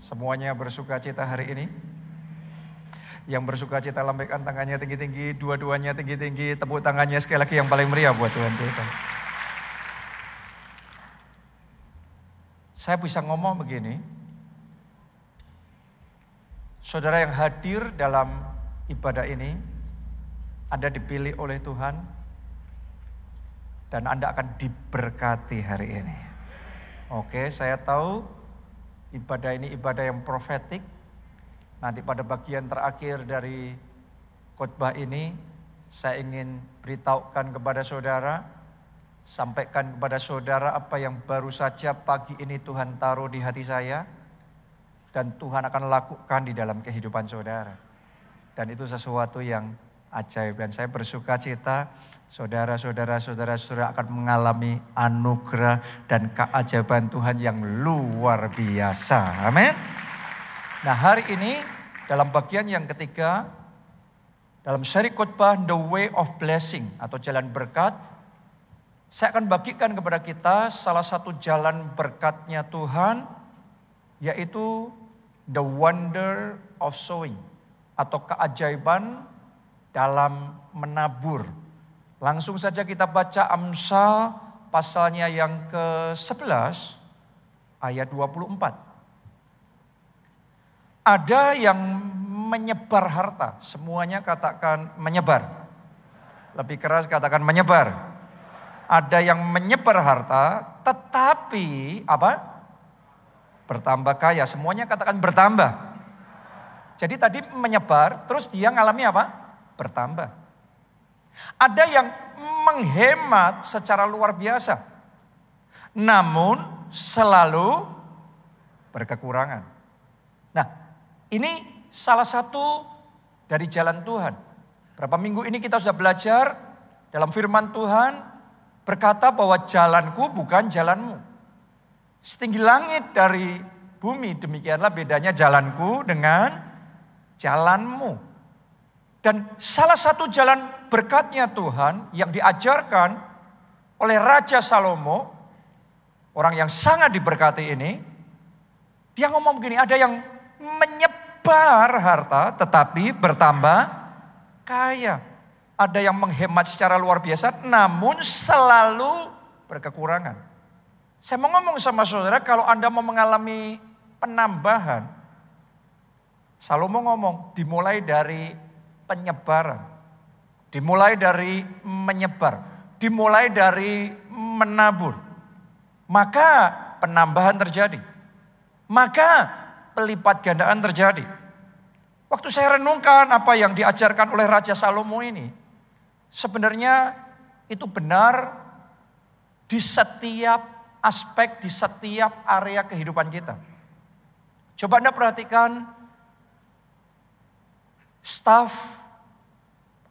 Semuanya bersuka cita hari ini. Yang bersuka cita lambaikan tangannya tinggi-tinggi, dua-duanya tinggi-tinggi, tepuk tangannya sekali lagi yang paling meriah buat Tuhan kita. Saya bisa ngomong begini, saudara yang hadir dalam ibadah ini, Anda dipilih oleh Tuhan, dan Anda akan diberkati hari ini. Oke, saya tahu ibadah ini ibadah yang profetik. Nanti pada bagian terakhir dari khotbah ini, saya ingin beritahukan kepada saudara, sampaikan kepada saudara apa yang baru saja pagi ini Tuhan taruh di hati saya, dan Tuhan akan lakukan di dalam kehidupan saudara. Dan itu sesuatu yang ajaib, dan saya bersuka cita saudara akan mengalami anugerah dan keajaiban Tuhan yang luar biasa. Amin. Nah, hari ini dalam bagian yang ketiga, dalam seri khotbah The Way of Blessing atau jalan berkat, saya akan bagikan kepada kita salah satu jalan berkatnya Tuhan, yaitu the wonder of sowing atau keajaiban dalam menabur. Langsung saja kita baca Amsal pasalnya yang ke-11 ayat 24. Ada yang menyebar harta, semuanya katakan menyebar. Lebih keras katakan menyebar. Ada yang menyebar harta, tetapi apa? Bertambah kaya, semuanya katakan bertambah. Jadi tadi menyebar, terus dia ngalami apa? Bertambah. Ada yang menghemat secara luar biasa, namun selalu berkekurangan. Nah, ini salah satu dari jalan Tuhan. Berapa minggu ini kita sudah belajar dalam firman Tuhan berkata bahwa jalanku bukan jalanmu. Setinggi langit dari bumi, demikianlah bedanya jalanku dengan jalanmu. Dan salah satu jalan berkatnya Tuhan yang diajarkan oleh Raja Salomo, orang yang sangat diberkati ini, dia ngomong begini, ada yang menyebar harta tetapi bertambah kaya. Ada yang menghemat secara luar biasa namun selalu berkekurangan. Saya mau ngomong sama saudara, kalau Anda mau mengalami penambahan, Salomo ngomong dimulai dari penyebaran, dimulai dari menyebar, dimulai dari menabur. Maka penambahan terjadi. Maka pelipat gandaan terjadi. Waktu saya renungkan apa yang diajarkan oleh Raja Salomo ini, sebenarnya itu benar di setiap aspek, di setiap area kehidupan kita. Coba Anda perhatikan staf,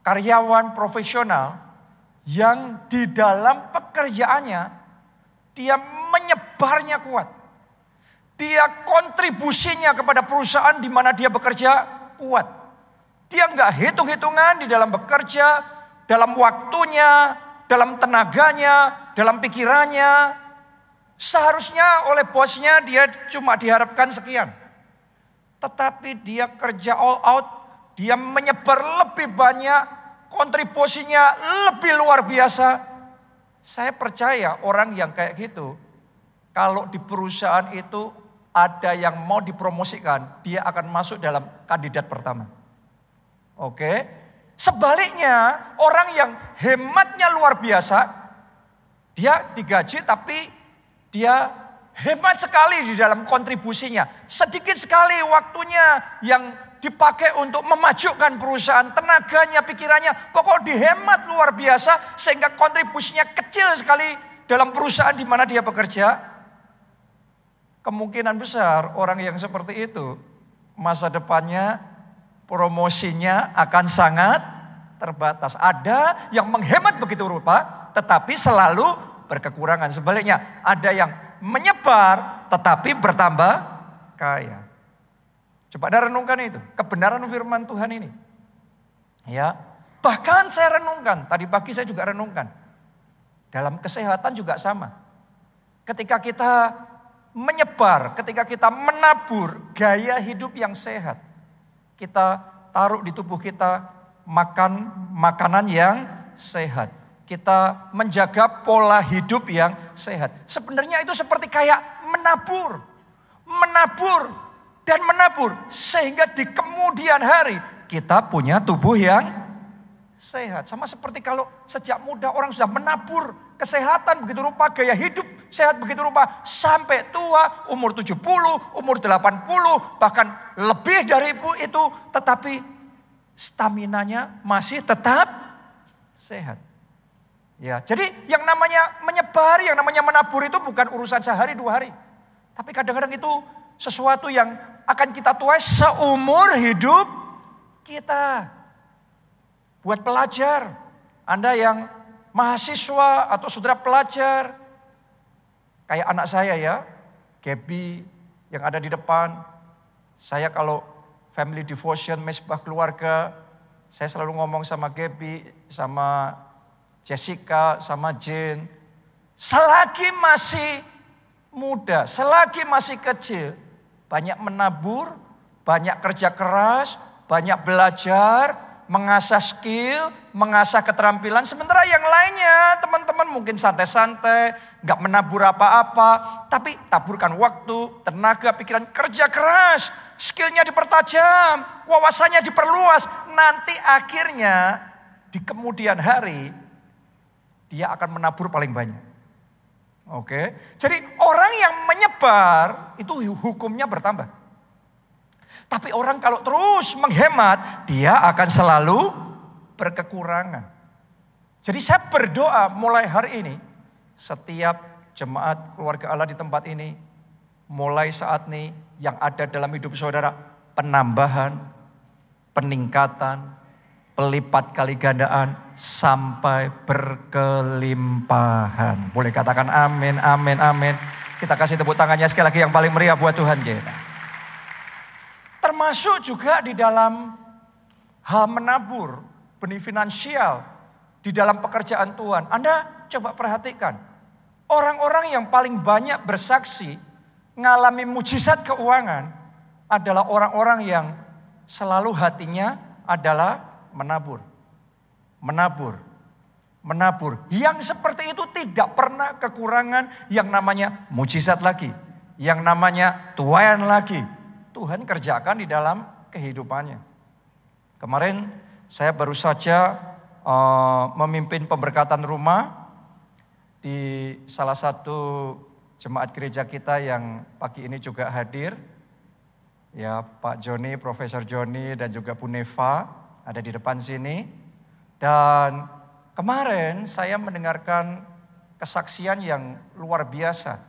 karyawan profesional yang di dalam pekerjaannya dia menyebarnya kuat. Dia kontribusinya kepada perusahaan di mana dia bekerja kuat. Dia nggak hitung-hitungan di dalam bekerja, dalam waktunya, dalam tenaganya, dalam pikirannya. Seharusnya oleh bosnya dia cuma diharapkan sekian. Tetapi dia kerja all out, dia menyebar lebih banyak, kontribusinya lebih luar biasa. Saya percaya orang yang kayak gitu, kalau di perusahaan itu ada yang mau dipromosikan, dia akan masuk dalam kandidat pertama. Oke. Sebaliknya, orang yang hematnya luar biasa, dia digaji tapi dia hemat sekali di dalam kontribusinya. Sedikit sekali waktunya yang dipakai untuk memajukan perusahaan, tenaganya, pikirannya, pokok dihemat luar biasa sehingga kontribusinya kecil sekali dalam perusahaan di mana dia bekerja. Kemungkinan besar orang yang seperti itu masa depannya, promosinya akan sangat terbatas. Ada yang menghemat begitu rupa tetapi selalu berkekurangan. Sebaliknya ada yang menyebar tetapi bertambah kaya. Coba Anda renungkan itu, kebenaran firman Tuhan ini. Ya, bahkan saya renungkan, tadi pagi saya juga renungkan. Dalam kesehatan juga sama. Ketika kita menyebar, ketika kita menabur gaya hidup yang sehat. Kita taruh di tubuh kita makan makanan yang sehat. Kita menjaga pola hidup yang sehat. Sebenarnya itu seperti kayak menabur. Menabur dan menabur. Sehingga di kemudian hari kita punya tubuh yang sehat. Sama seperti kalau sejak muda orang sudah menabur kesehatan begitu rupa, gaya hidup sehat begitu rupa, sampai tua, umur 70, umur 80, bahkan lebih dari itu, tetapi staminanya masih tetap sehat. Ya, jadi yang namanya menyebar, yang namanya menabur itu bukan urusan sehari 2 hari. Tapi kadang-kadang itu sesuatu yang akan kita tuai seumur hidup kita. Buat pelajar, Anda yang mahasiswa atau saudara pelajar, kayak anak saya ya, Gaby yang ada di depan. Saya kalau family devotion, mesbah keluarga, saya selalu ngomong sama Gaby, sama Jessica, sama Jane. Selagi masih muda, selagi masih kecil, banyak menabur, banyak kerja keras, banyak belajar, mengasah skill, mengasah keterampilan. Sementara yang lainnya teman-teman mungkin santai-santai, gak menabur apa-apa. Tapi taburkan waktu, tenaga, pikiran, kerja keras. Skillnya dipertajam, wawasannya diperluas. Nanti akhirnya di kemudian hari dia akan menabur paling banyak. Oke, jadi orang yang menyebar itu hukumnya bertambah. Tapi orang kalau terus menghemat, dia akan selalu berkekurangan. Jadi saya berdoa mulai hari ini, setiap jemaat keluarga Allah di tempat ini, mulai saat ini yang ada dalam hidup saudara, penambahan, peningkatan, pelipat kali gandaan, sampai berkelimpahan. Boleh katakan amin, amin, amin. Kita kasih tepuk tangannya sekali lagi yang paling meriah buat Tuhan kita. Termasuk juga di dalam hal menabur, benih finansial, di dalam pekerjaan Tuhan. Anda coba perhatikan, orang-orang yang paling banyak bersaksi, ngalami mujizat keuangan, adalah orang-orang yang selalu hatinya adalah menabur. Menabur, menabur. Yang seperti itu tidak pernah kekurangan yang namanya mujizat lagi. Yang namanya tuayan lagi. Tuhan kerjakan di dalam kehidupannya. Kemarin saya baru saja memimpin pemberkatan rumah di salah satu jemaat gereja kita yang pagi ini juga hadir. Ya, Pak Joni, Profesor Joni dan juga Bu Neva ada di depan sini. Dan kemarin saya mendengarkan kesaksian yang luar biasa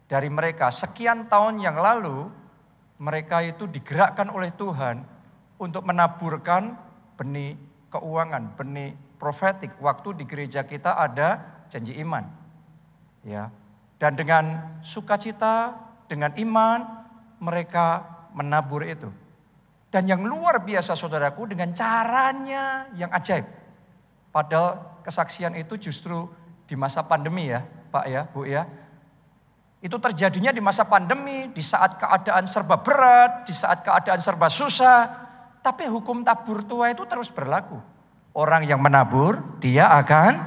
dari mereka. Sekian tahun yang lalu mereka itu digerakkan oleh Tuhan untuk menaburkan benih keuangan, benih profetik. Waktu di gereja kita ada janji iman. Ya. Dan dengan sukacita, dengan iman, mereka menabur itu. Dan yang luar biasa saudaraku, dengan caranya yang ajaib. Padahal kesaksian itu justru di masa pandemi ya, Pak ya, Bu ya. Itu terjadinya di masa pandemi, di saat keadaan serba berat, di saat keadaan serba susah. Tapi hukum tabur tua itu terus berlaku. Orang yang menabur, dia akan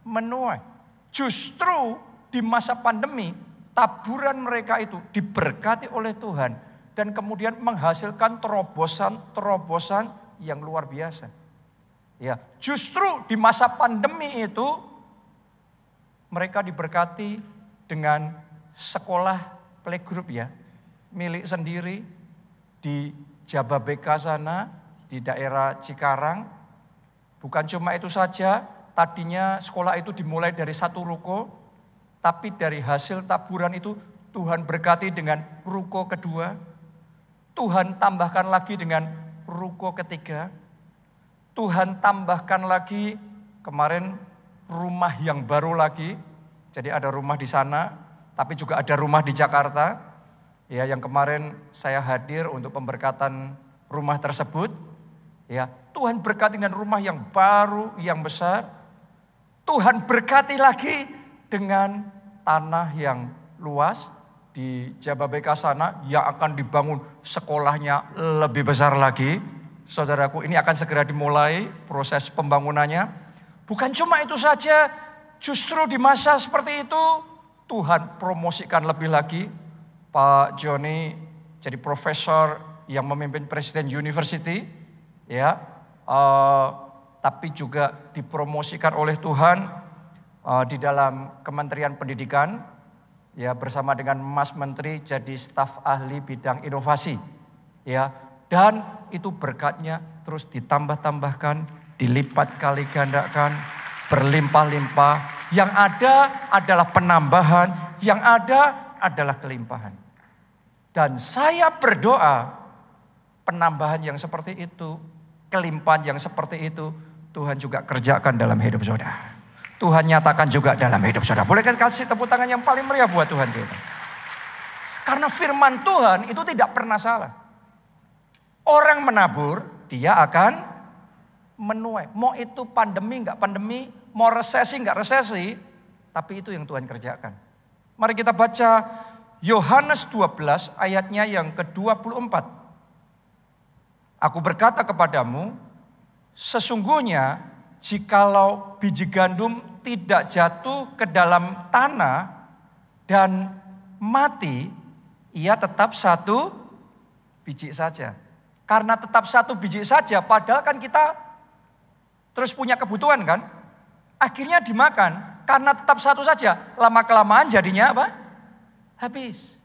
menuai. Justru di masa pandemi, taburan mereka itu diberkati oleh Tuhan. Dan kemudian menghasilkan terobosan-terobosan yang luar biasa. Ya, justru di masa pandemi itu, mereka diberkati dengan sekolah playgroup ya, milik sendiri di Jababeka sana, di daerah Cikarang. Bukan cuma itu saja, tadinya sekolah itu dimulai dari satu ruko, tapi dari hasil taburan itu Tuhan berkati dengan ruko kedua, Tuhan tambahkan lagi dengan ruko ketiga, Tuhan tambahkan lagi kemarin rumah yang baru lagi. Jadi ada rumah di sana, tapi juga ada rumah di Jakarta. Ya, yang kemarin saya hadir untuk pemberkatan rumah tersebut. Ya, Tuhan berkati dengan rumah yang baru, yang besar. Tuhan berkati lagi dengan tanah yang luas, di Jababeka sana yang akan dibangun sekolahnya lebih besar lagi. Saudaraku, ini akan segera dimulai proses pembangunannya. Bukan cuma itu saja, justru di masa seperti itu Tuhan promosikan lebih lagi. Pak Joni jadi profesor yang memimpin Presiden University, ya, tapi juga dipromosikan oleh Tuhan di dalam Kementerian Pendidikan, ya, bersama dengan Mas Menteri jadi staf ahli bidang inovasi, ya, dan itu berkatnya terus ditambah-tambahkan, dilipat kali gandakan, berlimpah-limpah. Yang ada adalah penambahan, yang ada adalah kelimpahan. Dan saya berdoa penambahan yang seperti itu, kelimpahan yang seperti itu, Tuhan juga kerjakan dalam hidup saudara. Tuhan nyatakan juga dalam hidup saudara. Boleh kasih tepuk tangan yang paling meriah buat Tuhan kita. Karena firman Tuhan itu tidak pernah salah. Orang menabur, dia akan menuai. Mau itu pandemi enggak pandemi, mau resesi enggak resesi, tapi itu yang Tuhan kerjakan. Mari kita baca Yohanes 12 ayatnya yang ke-24. Aku berkata kepadamu, sesungguhnya jikalau biji gandum tidak jatuh ke dalam tanah dan mati, ia tetap satu biji saja. Karena tetap satu biji saja, padahal kan kita terus punya kebutuhan kan. Akhirnya dimakan, karena tetap satu saja, lama-kelamaan jadinya apa? Habis.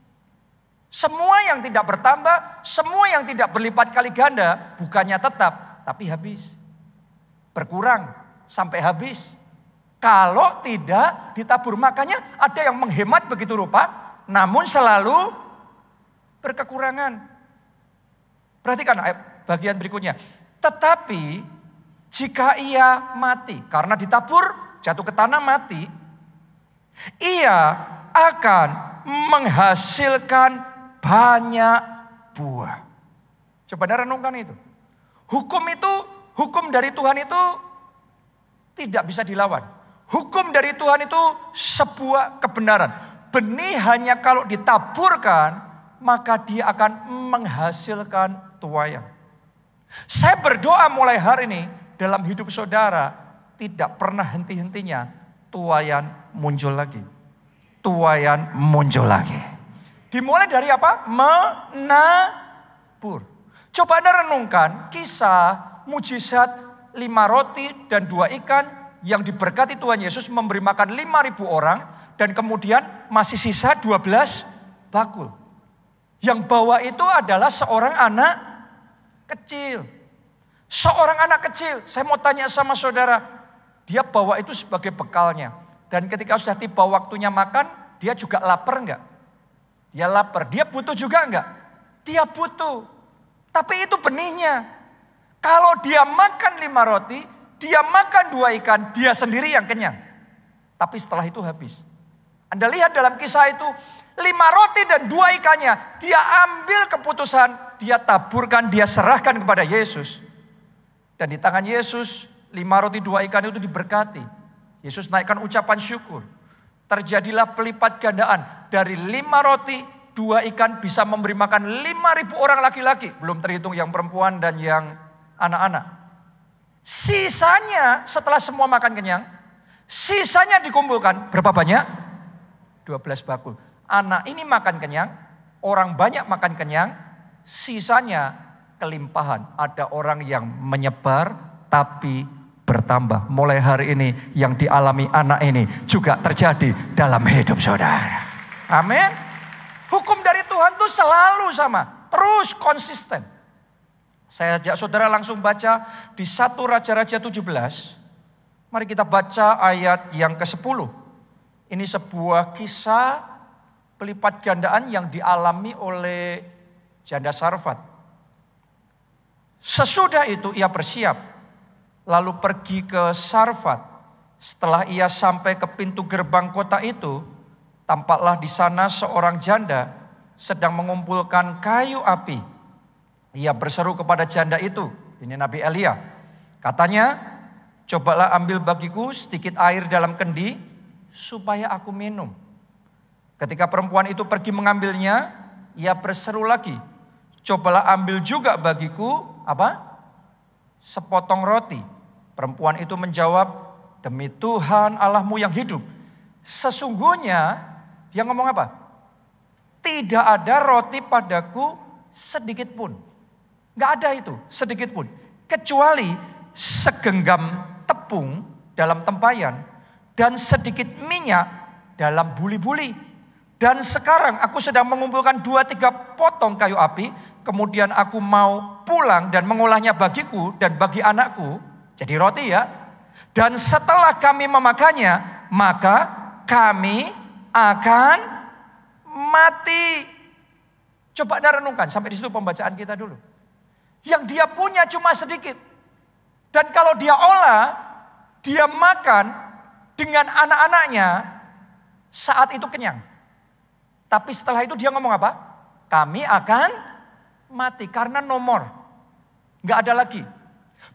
Semua yang tidak bertambah, semua yang tidak berlipat kali ganda, bukannya tetap, tapi habis. Berkurang sampai habis. Kalau tidak ditabur, makanya ada yang menghemat begitu rupa, namun selalu berkekurangan. Perhatikan bagian berikutnya. Tetapi jika ia mati, karena ditabur jatuh ke tanah mati, ia akan menghasilkan banyak buah. Coba renungkan itu. Hukum dari Tuhan itu tidak bisa dilawan. Hukum dari Tuhan itu sebuah kebenaran. Benih hanya kalau ditaburkan, maka dia akan menghasilkan tuaian. Saya berdoa mulai hari ini dalam hidup saudara tidak pernah henti-hentinya tuaian muncul lagi. Tuaian muncul lagi. Dimulai dari apa? Menabur. Coba Anda renungkan kisah mujizat 5 roti dan 2 ikan yang diberkati Tuhan Yesus memberi makan 5.000 orang dan kemudian masih sisa 12 bakul. Yang bawa itu adalah seorang anak kecil. Seorang anak kecil, saya mau tanya sama saudara, dia bawa itu sebagai bekalnya. Dan ketika sudah tiba waktunya makan, dia juga lapar enggak? Dia lapar, dia butuh juga enggak? Dia butuh. Tapi itu benihnya. Kalau dia makan 5 roti, dia makan 2 ikan, dia sendiri yang kenyang. Tapi setelah itu habis. Anda lihat dalam kisah itu, 5 roti dan 2 ikannya, dia ambil keputusan, dia taburkan, dia serahkan kepada Yesus. Dan di tangan Yesus, 5 roti 2 ikan itu diberkati. Yesus naikkan ucapan syukur. Terjadilah pelipat gandaan. Dari 5 roti, 2 ikan bisa memberi makan 5.000 orang laki-laki. Belum terhitung yang perempuan dan yang anak-anak. Sisanya setelah semua makan kenyang, sisanya dikumpulkan. Berapa banyak? 12 bakul. Anak ini makan kenyang, orang banyak makan kenyang, sisanya kelimpahan. Ada orang yang menyebar tapi bertambah. Mulai hari ini yang dialami anak ini juga terjadi dalam hidup saudara. Amin. Hukum dari Tuhan itu selalu sama, terus konsisten. Saya ajak saudara langsung baca di 1 Raja-Raja 17. Mari kita baca ayat yang ke-10. Ini sebuah kisah pelipat gandaan yang dialami oleh janda Sarfat. Sesudah itu ia bersiap, lalu pergi ke Sarfat. Setelah ia sampai ke pintu gerbang kota itu, tampaklah di sana seorang janda sedang mengumpulkan kayu api. Ia berseru kepada janda itu, ini Nabi Elia. Katanya, cobalah ambil bagiku sedikit air dalam kendi supaya aku minum. Ketika perempuan itu pergi mengambilnya, ia berseru lagi, cobalah ambil juga bagiku apa? Sepotong roti. Perempuan itu menjawab, demi Tuhan Allahmu yang hidup. Sesungguhnya, dia ngomong apa? Tidak ada roti padaku sedikit pun. Gak ada itu, sedikit pun. Kecuali segenggam tepung dalam tempayan dan sedikit minyak dalam buli-buli. Dan sekarang aku sedang mengumpulkan 2-3 potong kayu api. Kemudian aku mau pulang dan mengolahnya bagiku dan bagi anakku. Jadi roti ya. Dan setelah kami memakannya, maka kami akan mati. Coba Anda renungkan sampai di situ pembacaan kita dulu. Yang dia punya cuma sedikit. Dan kalau dia olah, dia makan dengan anak-anaknya, saat itu kenyang. Tapi setelah itu dia ngomong apa? Kami akan mati karena nomor. Gak ada lagi.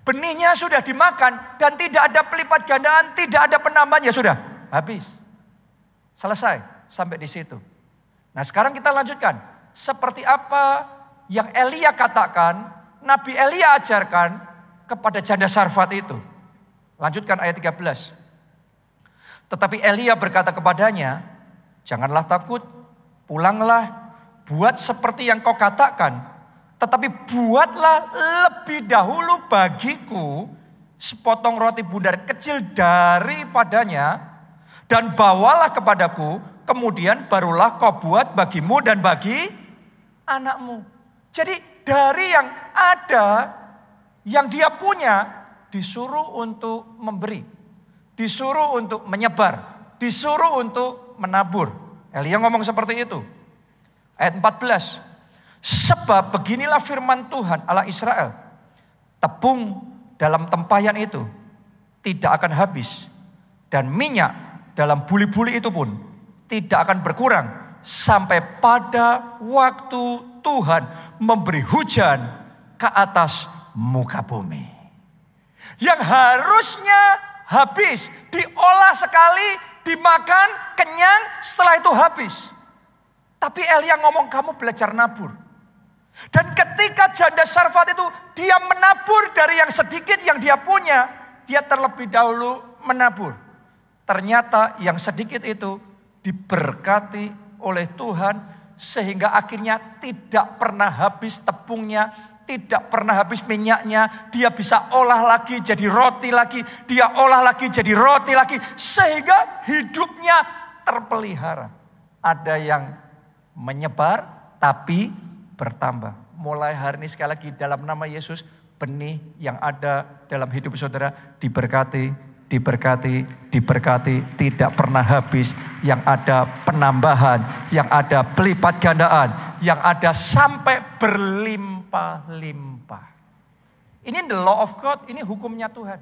Benihnya sudah dimakan dan tidak ada pelipat gandaan, tidak ada penambahan, ya sudah, habis. Selesai sampai di situ. Nah sekarang kita lanjutkan. Seperti apa yang Elia katakan, Nabi Elia ajarkan kepada janda Sarfat itu. Lanjutkan ayat 13. Tetapi Elia berkata kepadanya, janganlah takut, pulanglah, buat seperti yang kau katakan. Tetapi buatlah lebih dahulu bagiku sepotong roti bundar kecil daripadanya, dan bawalah kepadaku, kemudian barulah kau buat bagimu dan bagi anakmu. Jadi dari yang ada, yang dia punya, disuruh untuk memberi. Disuruh untuk menyebar. Disuruh untuk menabur. Elia ngomong seperti itu. Ayat 14. Sebab beginilah firman Tuhan Allah Israel. Tepung dalam tempayan itu tidak akan habis. Dan minyak dalam buli-buli itu pun tidak akan berkurang. Sampai pada waktu Tuhan memberi hujan ke atas muka bumi. Yang harusnya habis, diolah sekali, dimakan, kenyang, setelah itu habis. Tapi Elia ngomong, kamu belajar nabur. Dan ketika janda Sarfat itu, dia menabur dari yang sedikit yang dia punya, dia terlebih dahulu menabur. Ternyata yang sedikit itu diberkati oleh Tuhan, sehingga akhirnya tidak pernah habis tepungnya, tidak pernah habis minyaknya. Dia bisa olah lagi jadi roti lagi, dia olah lagi jadi roti lagi, sehingga hidupnya terpelihara. Ada yang menyebar tapi bertambah. Mulai hari ini sekali lagi dalam nama Yesus, benih yang ada dalam hidup saudara diberkati, diberkati, diberkati, tidak pernah habis. Yang ada penambahan, yang ada pelipat gandaan, yang ada sampai berlimpah-limpah. Ini the law of God, ini hukumnya Tuhan.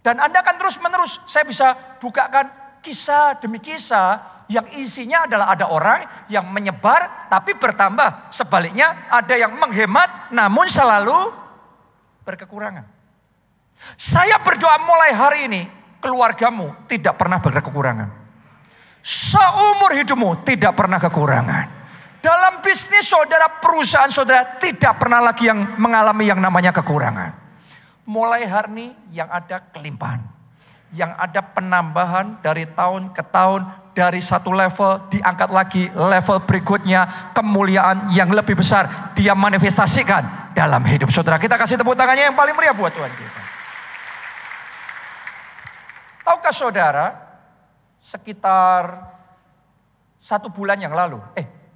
Dan Anda akan terus menerus, saya bisa bukakan kisah demi kisah yang isinya adalah ada orang yang menyebar tapi bertambah. Sebaliknya ada yang menghemat namun selalu berkekurangan. Saya berdoa mulai hari ini keluargamu tidak pernah berkekurangan. Seumur hidupmu tidak pernah kekurangan. Dalam bisnis saudara, perusahaan saudara tidak pernah lagi yang mengalami yang namanya kekurangan. Mulai hari ini yang ada kelimpahan. Yang ada penambahan dari tahun ke tahun, dari satu level diangkat lagi level berikutnya, kemuliaan yang lebih besar dia manifestasikan dalam hidup saudara. Kita kasih tepuk tangannya yang paling meriah buat Tuhan kita. Tahukah saudara, sekitar 1 bulan yang lalu,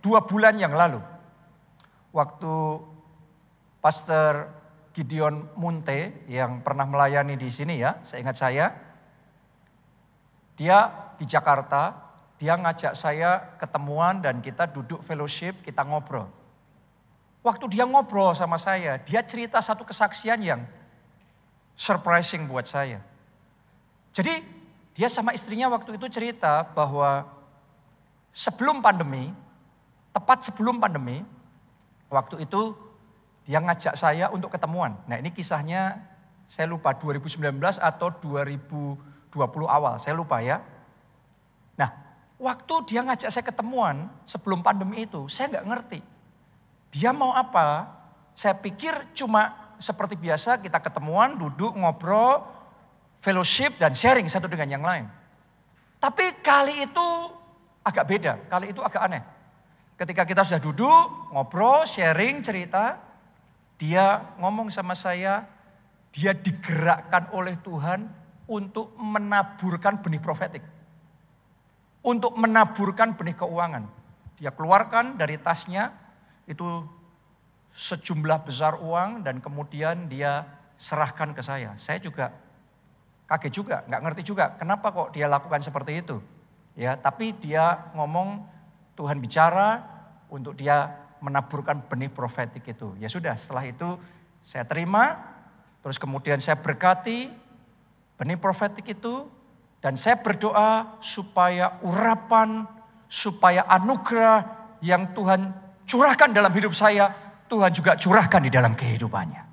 2 bulan yang lalu, waktu Pastor Gideon Munte yang pernah melayani di sini ya, seingat saya, dia di Jakarta, dia ngajak saya ketemuan dan kita duduk fellowship, kita ngobrol. Waktu dia ngobrol sama saya, dia cerita satu kesaksian yang surprising buat saya. Jadi dia sama istrinya waktu itu cerita bahwa sebelum pandemi, tepat sebelum pandemi, waktu itu dia ngajak saya untuk ketemuan. Nah ini kisahnya saya lupa 2019 atau 2020 awal, saya lupa ya. Nah Waktu dia ngajak saya ketemuan sebelum pandemi itu, saya nggak ngerti. Dia mau apa? Saya pikir cuma seperti biasa kita ketemuan, duduk, ngobrol, fellowship dan sharing satu dengan yang lain. Tapi kali itu agak beda, kali itu agak aneh. Ketika kita sudah duduk, ngobrol, sharing, cerita, dia ngomong sama saya, dia digerakkan oleh Tuhan untuk menaburkan benih profetik. Untuk menaburkan benih keuangan. Dia keluarkan dari tasnya, itu sejumlah besar uang dan kemudian dia serahkan ke saya. Saya juga kaget juga, nggak ngerti juga kenapa kok dia lakukan seperti itu. Ya, tapi dia ngomong Tuhan bicara untuk dia menaburkan benih profetik itu. Ya sudah, setelah itu saya terima, terus kemudian saya berkati benih profetik itu dan saya berdoa supaya urapan, supaya anugerah yang Tuhan curahkan dalam hidup saya, Tuhan juga curahkan di dalam kehidupannya.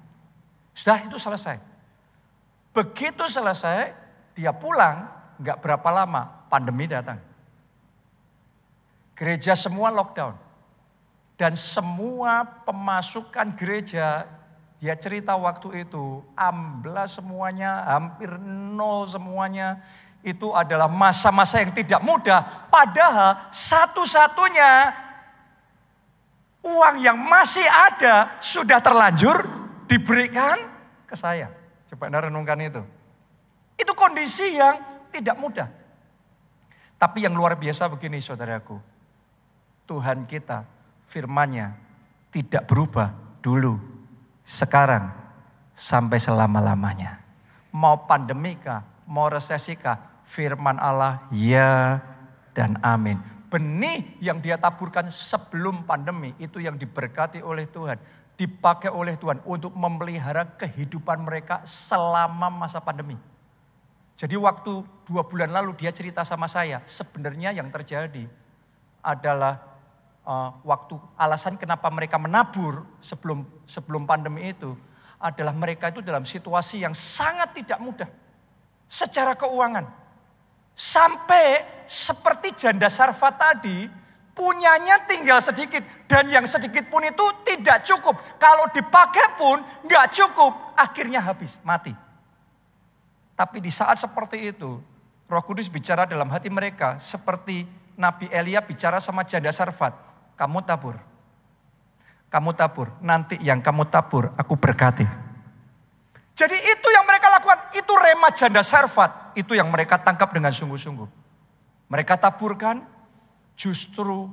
Sudah itu selesai. Begitu selesai, dia pulang, gak berapa lama, pandemi datang. Gereja semua lockdown. Dan semua pemasukan gereja, dia cerita waktu itu, amblas semuanya, hampir nol semuanya. Itu adalah masa-masa yang tidak mudah. Padahal satu-satunya uang yang masih ada sudah terlanjur diberikan ke saya. Coba Anda renungkan itu. Itu kondisi yang tidak mudah. Tapi yang luar biasa begini saudaraku. Tuhan kita, firman-Nya tidak berubah dulu, sekarang, sampai selama-lamanya. Mau pandemikah, mau resesikah, firman Allah ya dan amin. Benih yang dia taburkan sebelum pandemi itu yang diberkati oleh Tuhan. Dipakai oleh Tuhan untuk memelihara kehidupan mereka selama masa pandemi. Jadi waktu 2 bulan lalu dia cerita sama saya, sebenarnya yang terjadi adalah waktu alasan kenapa mereka menabur sebelum pandemi itu adalah mereka itu dalam situasi yang sangat tidak mudah secara keuangan. Sampai seperti janda Sarfat tadi, punyanya tinggal sedikit. Dan yang sedikit pun itu tidak cukup. Kalau dipakai pun nggak cukup. Akhirnya habis, mati. Tapi di saat seperti itu, Roh Kudus bicara dalam hati mereka. Seperti Nabi Elia bicara sama janda Sarfat. Kamu tabur. Kamu tabur. Nanti yang kamu tabur, aku berkati. Jadi itu yang mereka lakukan. Itu rema janda Sarfat. Itu yang mereka tangkap dengan sungguh-sungguh. Mereka taburkan, justru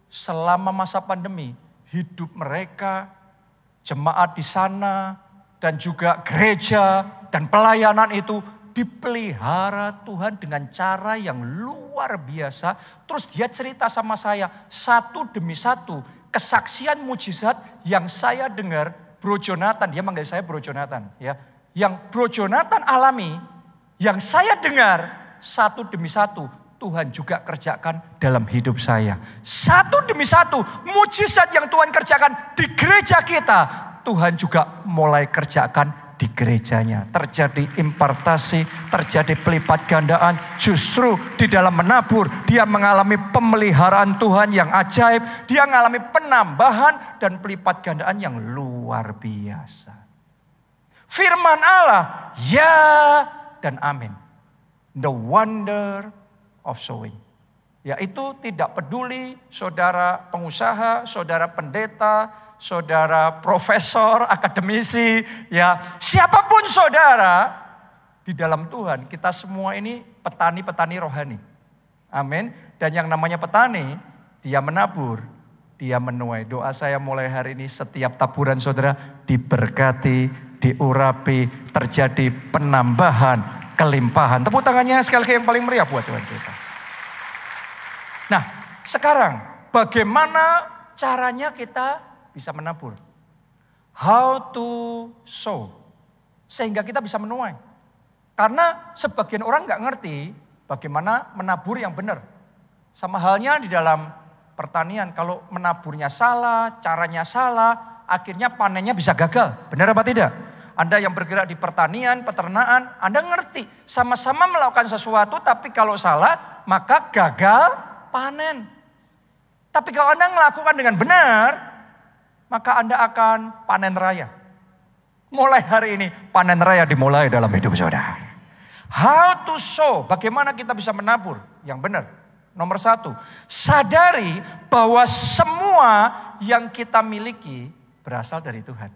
selama masa pandemi, hidup mereka, jemaat di sana, dan juga gereja, dan pelayanan itu dipelihara Tuhan dengan cara yang luar biasa. Terus dia cerita sama saya, satu demi satu, kesaksian mujizat yang saya dengar, Bro Jonathan, dia manggil saya Bro Jonathan. Ya, yang Bro Jonathan alami, yang saya dengar satu demi satu Tuhan juga kerjakan dalam hidup saya. Satu demi satu mujizat yang Tuhan kerjakan di gereja kita, Tuhan juga mulai kerjakan di gerejanya. Terjadi impartasi, terjadi pelipat gandaan. Justru di dalam menabur dia mengalami pemeliharaan Tuhan yang ajaib. Dia mengalami penambahan dan pelipat gandaan yang luar biasa. Firman Allah ya dan amin. The wonder of sowing. Yaitu tidak peduli saudara pengusaha, saudara pendeta, saudara profesor, akademisi, ya siapapun saudara di dalam Tuhan. Kita semua ini petani-petani rohani. Amin. Dan yang namanya petani, dia menabur, dia menuai. Doa saya mulai hari ini setiap taburan saudara diberkati, diurapi, terjadi penambahan, kelimpahan. Tepuk tangannya sekali lagi yang paling meriah buat Tuhan kita. Nah, sekarang bagaimana caranya kita bisa menabur? How to sow. Sehingga kita bisa menuai. Karena sebagian orang nggak ngerti bagaimana menabur yang benar. Sama halnya di dalam pertanian. Kalau menaburnya salah, caranya salah, akhirnya panennya bisa gagal. Benar apa tidak? Anda yang bergerak di pertanian, peternakan, Anda ngerti. Sama-sama melakukan sesuatu, tapi kalau salah, maka gagal Panen. Tapi kalau Anda melakukan dengan benar, maka Anda akan panen raya. Mulai hari ini, panen raya dimulai dalam hidup saudara. How to sow, bagaimana kita bisa menabur yang benar. Nomor 1, sadari bahwa semua yang kita miliki berasal dari Tuhan.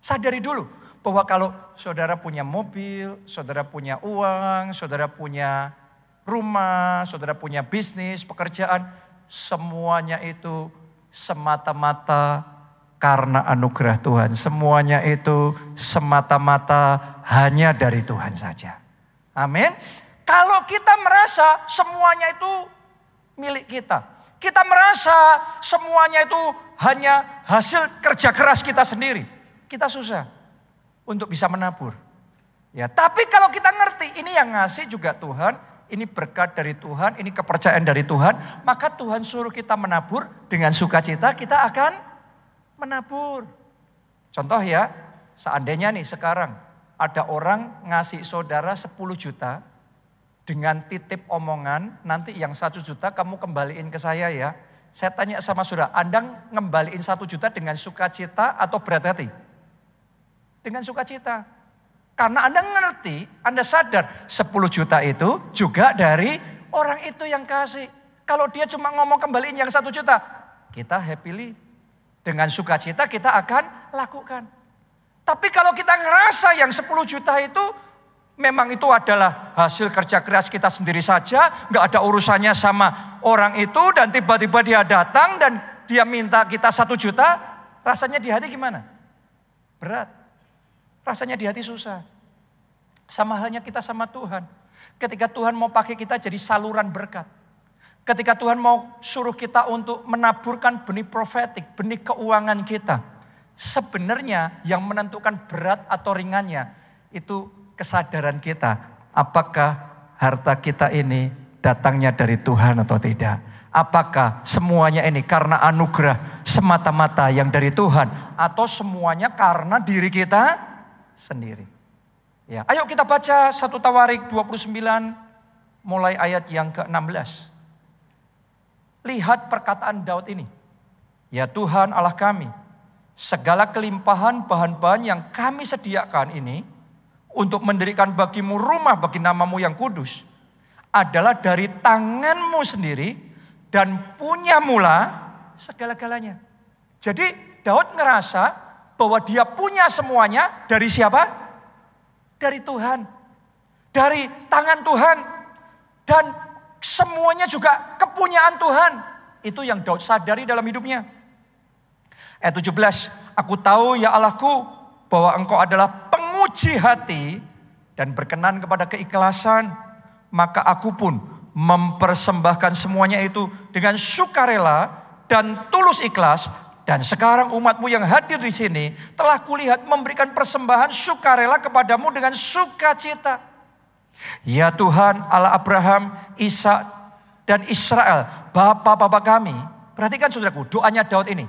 Sadari dulu bahwa kalau saudara punya mobil, saudara punya uang, saudara punya rumah, saudara punya bisnis, pekerjaan, semuanya itu semata-mata karena anugerah Tuhan. Semuanya itu semata-mata hanya dari Tuhan saja. Amin. Kalau kita merasa semuanya itu milik kita, kita merasa semuanya itu hanya hasil kerja keras kita sendiri, kita susah untuk bisa menabur. Ya, tapi kalau kita ngerti ini yang ngasih juga Tuhan, ini berkat dari Tuhan, ini kepercayaan dari Tuhan, maka Tuhan suruh kita menabur dengan sukacita, kita akan menabur. Contoh ya, seandainya nih sekarang ada orang ngasih saudara 10 juta dengan titip omongan, nanti yang 1 juta kamu kembaliin ke saya ya. Saya tanya sama saudara, Anda ngembaliin 1 juta dengan sukacita atau berat hati? Dengan sukacita. Karena Anda ngerti, Anda sadar 10 juta itu juga dari orang itu yang kasih. Kalau dia cuma ngomong kembaliin yang 1 juta, kita happily. Dengan sukacita kita akan lakukan. Tapi kalau kita ngerasa yang 10 juta itu memang itu adalah hasil kerja keras kita sendiri saja, gak ada urusannya sama orang itu, dan tiba-tiba dia datang dan dia minta kita 1 juta, rasanya di hati gimana? Berat. Rasanya di hati susah. Sama halnya kita sama Tuhan. Ketika Tuhan mau pakai kita jadi saluran berkat. Ketika Tuhan mau suruh kita untuk menaburkan benih profetik, benih keuangan kita. Sebenarnya yang menentukan berat atau ringannya itu kesadaran kita. Apakah harta kita ini datangnya dari Tuhan atau tidak? Apakah semuanya ini karena anugerah semata-mata yang dari Tuhan? Atau semuanya karena diri kita sendiri. Ya, ayo kita baca 1 Tawarik 29 mulai ayat yang ke-16. Lihat perkataan Daud ini. Ya Tuhan Allah kami, segala kelimpahan bahan-bahan yang kami sediakan ini untuk mendirikan bagimu rumah bagi namamu yang kudus adalah dari tanganmu sendiri dan punya mula segala-galanya. Jadi Daud ngerasa bahwa dia punya semuanya dari siapa? Dari Tuhan. Dari tangan Tuhan. Dan semuanya juga kepunyaan Tuhan. Itu yang Daud sadari dalam hidupnya. Ayat 17. Aku tahu ya Allahku bahwa engkau adalah penguji hati dan berkenan kepada keikhlasan. Maka aku pun mempersembahkan semuanya itu dengan sukarela dan tulus ikhlas. Dan sekarang umatmu yang hadir di sini telah kulihat memberikan persembahan sukarela kepadamu dengan sukacita. Ya Tuhan Allah Abraham, Ishak dan Israel, Bapa-Bapa kami. Perhatikan saudaraku, doanya Daud ini.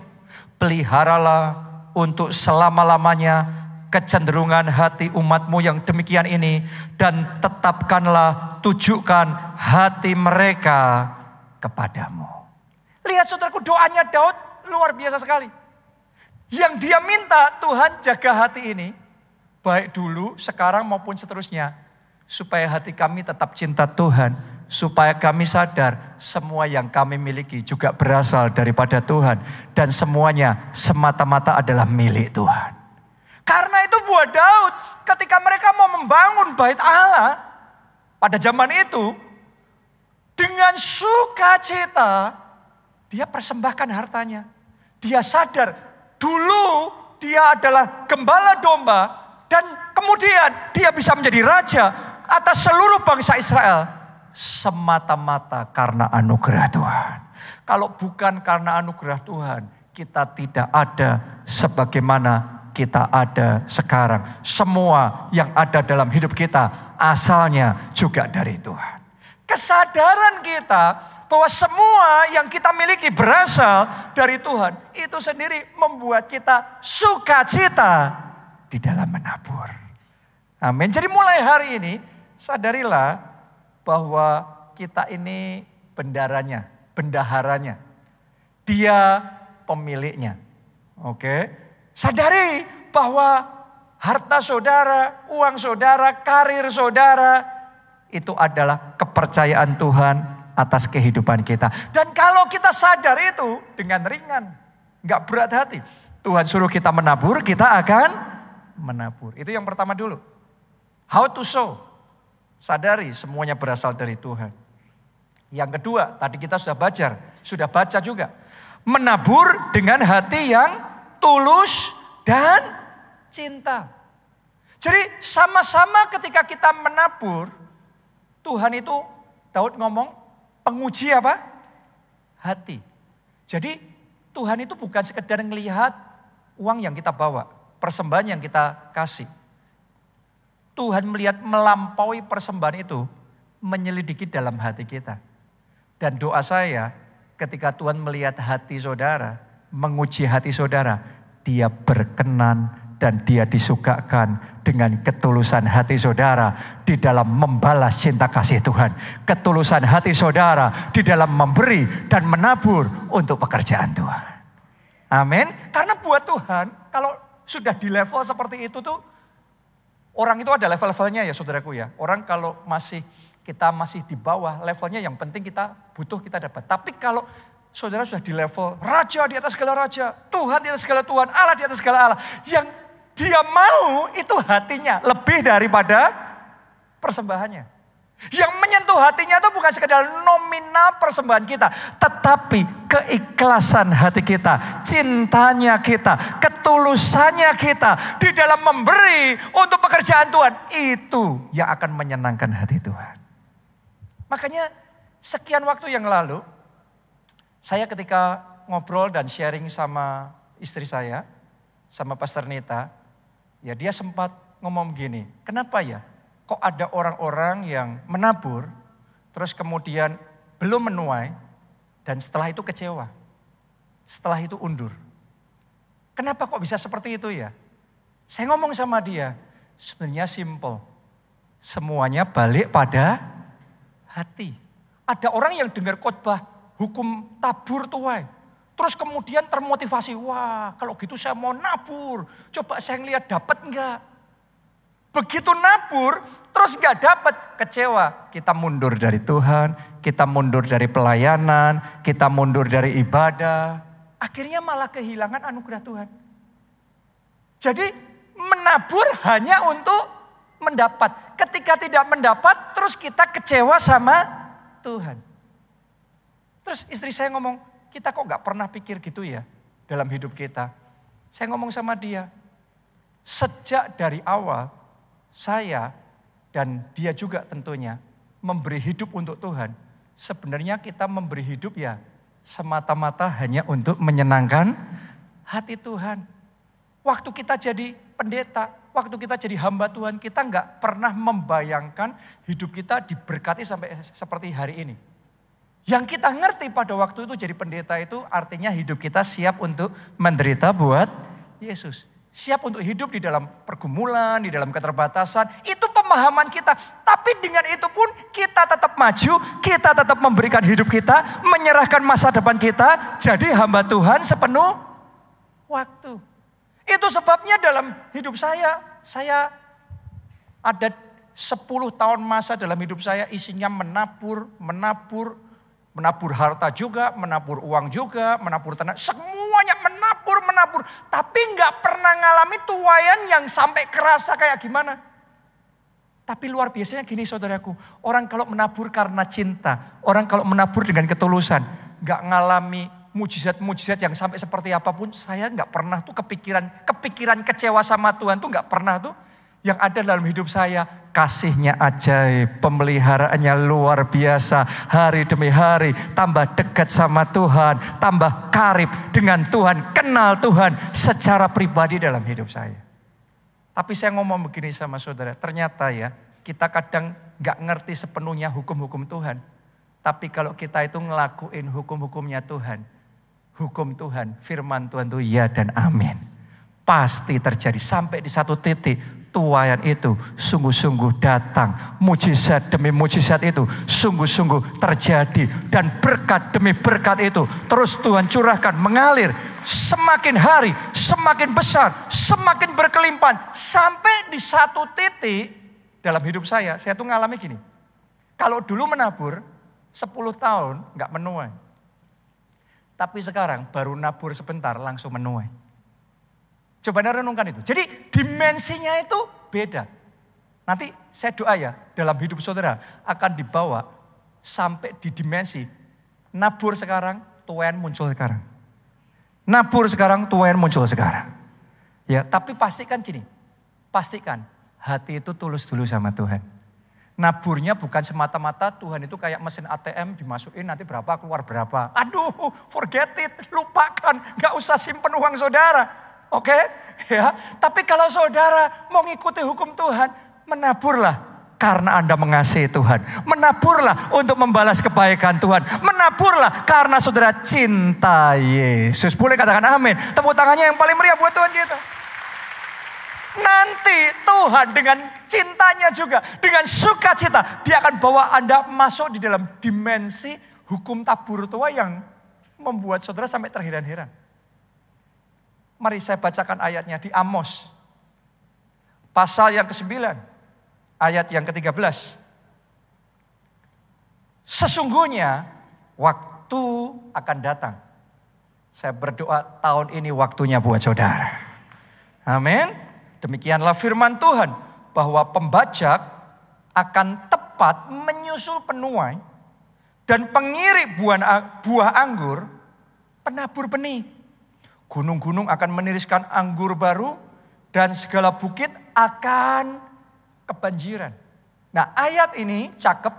Peliharalah untuk selama-lamanya kecenderungan hati umatmu yang demikian ini. Dan tetapkanlah, tujukan hati mereka kepadamu. Lihat saudaraku, doanya Daud luar biasa sekali. Yang dia minta, Tuhan jaga hati ini. Baik dulu, sekarang maupun seterusnya. Supaya hati kami tetap cinta Tuhan. Supaya kami sadar semua yang kami miliki juga berasal daripada Tuhan. Dan semuanya semata-mata adalah milik Tuhan. Karena itu buat Daud, ketika mereka mau membangun bait Allah pada zaman itu, dengan sukacita dia persembahkan hartanya. Dia sadar dulu dia adalah gembala domba dan kemudian dia bisa menjadi raja atas seluruh bangsa Israel semata-mata karena anugerah Tuhan. Kalau bukan karena anugerah Tuhan, kita tidak ada sebagaimana kita ada sekarang. Semua yang ada dalam hidup kita asalnya juga dari Tuhan. Kesadaran kita bahwa semua yang kita miliki berasal dari Tuhan. Itu sendiri membuat kita sukacita di dalam menabur. Amin. Jadi mulai hari ini sadarilah bahwa kita ini bendaharanya. Dia pemiliknya. Oke. Sadari bahwa harta saudara, uang saudara, karir saudara, itu adalah kepercayaan Tuhan atas kehidupan kita. Dan kalau kita sadar itu dengan ringan, gak berat hati. Tuhan suruh kita menabur, kita akan menabur. Itu yang pertama dulu. How to sow. Sadari semuanya berasal dari Tuhan. Yang kedua, tadi kita sudah baca juga. Menabur dengan hati yang tulus dan cinta. Jadi sama-sama ketika kita menabur, Tuhan itu, Daud ngomong, penguji apa? Hati. Jadi Tuhan itu bukan sekedar ngelihat uang yang kita bawa, persembahan yang kita kasih. Tuhan melihat melampaui persembahan itu, menyelidiki dalam hati kita. Dan doa saya ketika Tuhan melihat hati saudara, menguji hati saudara, Dia berkenan dan Dia disukakan dengan ketulusan hati saudara di dalam membalas cinta kasih Tuhan. Ketulusan hati saudara di dalam memberi dan menabur untuk pekerjaan Tuhan. Amin. Karena buat Tuhan, kalau sudah di level seperti itu tuh, orang itu ada level-levelnya ya saudaraku ya. Orang kalau kita masih di bawah levelnya, yang penting kita butuh, kita dapat. Tapi kalau saudara sudah di level raja di atas segala raja, Tuhan di atas segala Tuhan, Allah di atas segala Allah. Yang Dia mau itu hatinya lebih daripada persembahannya. Yang menyentuh hatinya itu bukan sekedar nominal persembahan kita, tetapi keikhlasan hati kita, cintanya kita, ketulusannya kita di dalam memberi untuk pekerjaan Tuhan. Itu yang akan menyenangkan hati Tuhan. Makanya sekian waktu yang lalu, saya ketika ngobrol dan sharing sama istri saya, sama Pastor Nita, ya dia sempat ngomong begini, kenapa ya kok ada orang-orang yang menabur, terus kemudian belum menuai, dan setelah itu kecewa, setelah itu undur. Kenapa kok bisa seperti itu ya? Saya ngomong sama dia, sebenarnya simple, semuanya balik pada hati. Ada orang yang dengar khotbah hukum tabur tuai, terus kemudian termotivasi, wah kalau gitu saya mau nabur, coba saya ngeliat dapat enggak. Begitu nabur, terus enggak dapat, kecewa. Kita mundur dari Tuhan, kita mundur dari pelayanan, kita mundur dari ibadah. Akhirnya malah kehilangan anugerah Tuhan. Jadi menabur hanya untuk mendapat. Ketika tidak mendapat, terus kita kecewa sama Tuhan. Terus istri saya ngomong, kita kok gak pernah pikir gitu ya dalam hidup kita. Saya ngomong sama dia, sejak dari awal saya dan dia juga tentunya memberi hidup untuk Tuhan. Sebenarnya kita memberi hidup ya semata-mata hanya untuk menyenangkan hati Tuhan. Waktu kita jadi pendeta, waktu kita jadi hamba Tuhan, kita gak pernah membayangkan hidup kita diberkati sampai seperti hari ini. Yang kita ngerti pada waktu itu jadi pendeta itu artinya hidup kita siap untuk menderita buat Yesus. Siap untuk hidup di dalam pergumulan, di dalam keterbatasan. Itu pemahaman kita. Tapi dengan itu pun kita tetap maju, kita tetap memberikan hidup kita, menyerahkan masa depan kita jadi hamba Tuhan sepenuh waktu. Itu sebabnya dalam hidup saya ada 10 tahun masa dalam hidup saya isinya menabur harta juga, menabur uang juga, menabur tenaga, semuanya menabur. Tapi nggak pernah ngalami tuaian yang sampai kerasa kayak gimana. Tapi luar biasanya gini saudaraku, orang kalau menabur karena cinta, orang kalau menabur dengan ketulusan, nggak ngalami mujizat-mujizat yang sampai seperti apapun, saya nggak pernah tuh kepikiran kecewa sama Tuhan tuh nggak pernah tuh. Yang ada dalam hidup saya, kasih-Nya ajaib, pemeliharaannya luar biasa. Hari demi hari, tambah dekat sama Tuhan, tambah karib dengan Tuhan, kenal Tuhan secara pribadi dalam hidup saya. Tapi saya ngomong begini sama saudara, ternyata ya, kita kadang gak ngerti sepenuhnya hukum-hukum Tuhan. Tapi kalau kita itu ngelakuin hukum-hukumnya Tuhan, hukum Tuhan, firman Tuhan itu ya dan amin. Pasti terjadi sampai di satu titik. tuaian itu sungguh-sungguh datang. Mujizat demi mujizat itu sungguh-sungguh terjadi. Dan berkat demi berkat itu terus Tuhan curahkan, mengalir. Semakin hari, semakin besar, semakin berkelimpahan. Sampai di satu titik dalam hidup saya tuh ngalami gini. Kalau dulu menabur 10 tahun gak menuai. Tapi sekarang baru nabur sebentar langsung menuai. Coba Anda renungkan itu. Jadi dimensinya itu beda. Nanti saya doa ya, dalam hidup saudara akan dibawa sampai di dimensi nabur sekarang, tuaian muncul sekarang. Nabur sekarang, tuaian muncul sekarang. Ya, tapi pastikan gini. Pastikan hati itu tulus dulu sama Tuhan. Naburnya bukan semata-mata Tuhan itu kayak mesin ATM dimasukin nanti berapa keluar berapa. Aduh, forget it, lupakan, gak usah simpen uang saudara. Oke, ya. Tapi kalau saudara mau ngikuti hukum Tuhan, menaburlah karena Anda mengasihi Tuhan. Menaburlah untuk membalas kebaikan Tuhan. Menaburlah karena saudara cinta Yesus. Boleh katakan amin. Tepuk tangannya yang paling meriah buat Tuhan kita. Nanti Tuhan dengan cintanya juga, dengan sukacita, dia akan bawa Anda masuk di dalam dimensi hukum tabur tuai yang membuat saudara sampai terheran-heran. Mari saya bacakan ayatnya di Amos. Pasal yang ke-9, ayat yang ke-13. Sesungguhnya waktu akan datang. Saya berdoa tahun ini waktunya buat saudara. Amin. Demikianlah firman Tuhan. Bahwa pembajak akan tepat menyusul penuai. Dan pengirik buah anggur penabur benih. Gunung-gunung akan meniriskan anggur baru dan segala bukit akan kebanjiran. Nah, ayat ini cakep.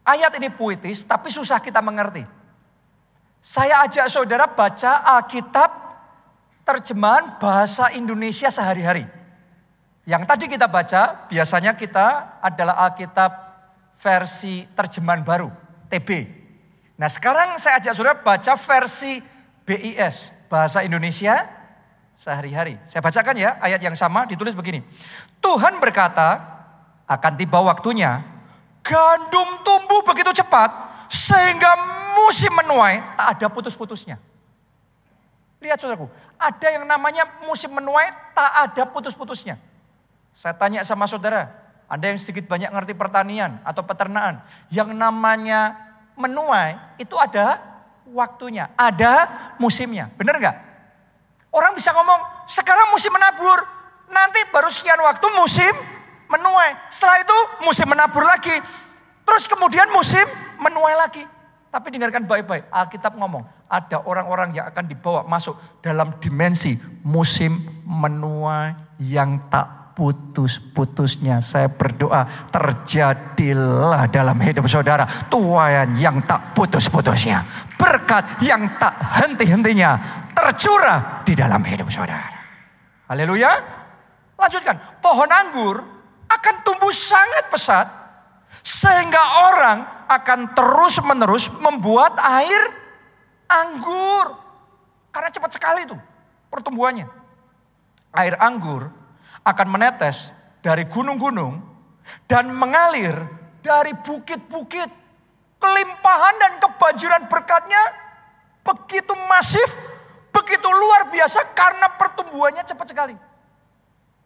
Ayat ini puitis tapi susah kita mengerti. Saya ajak saudara baca Alkitab terjemahan bahasa Indonesia sehari-hari. Yang tadi kita baca biasanya kita adalah Alkitab versi terjemahan baru, TB. Nah, sekarang saya ajak saudara baca versi BIS. Bahasa Indonesia sehari-hari. Saya bacakan ya ayat yang sama ditulis begini. Tuhan berkata akan tiba waktunya gandum tumbuh begitu cepat sehingga musim menuai tak ada putus-putusnya. Lihat saudaraku, ada yang namanya musim menuai tak ada putus-putusnya. Saya tanya sama saudara, Anda yang sedikit banyak ngerti pertanian atau peternakan, yang namanya menuai itu ada waktunya, ada musimnya. Benar gak? Orang bisa ngomong, sekarang musim menabur, nanti baru sekian waktu musim menuai. Setelah itu musim menabur lagi, terus kemudian musim menuai lagi. Tapi dengarkan baik-baik, Alkitab ngomong, ada orang-orang yang akan dibawa masuk dalam dimensi musim menuai yang tak putus-putusnya. Saya berdoa terjadilah dalam hidup saudara tuaian yang tak putus-putusnya. Berkat yang tak henti-hentinya tercurah di dalam hidup saudara. Haleluya. Lanjutkan. Pohon anggur akan tumbuh sangat pesat sehingga orang akan terus-menerus membuat air anggur. Karena cepat sekali itu pertumbuhannya. Air anggur akan menetes dari gunung-gunung dan mengalir dari bukit-bukit. Kelimpahan dan kebanjiran berkatnya begitu masif, begitu luar biasa karena pertumbuhannya cepat sekali.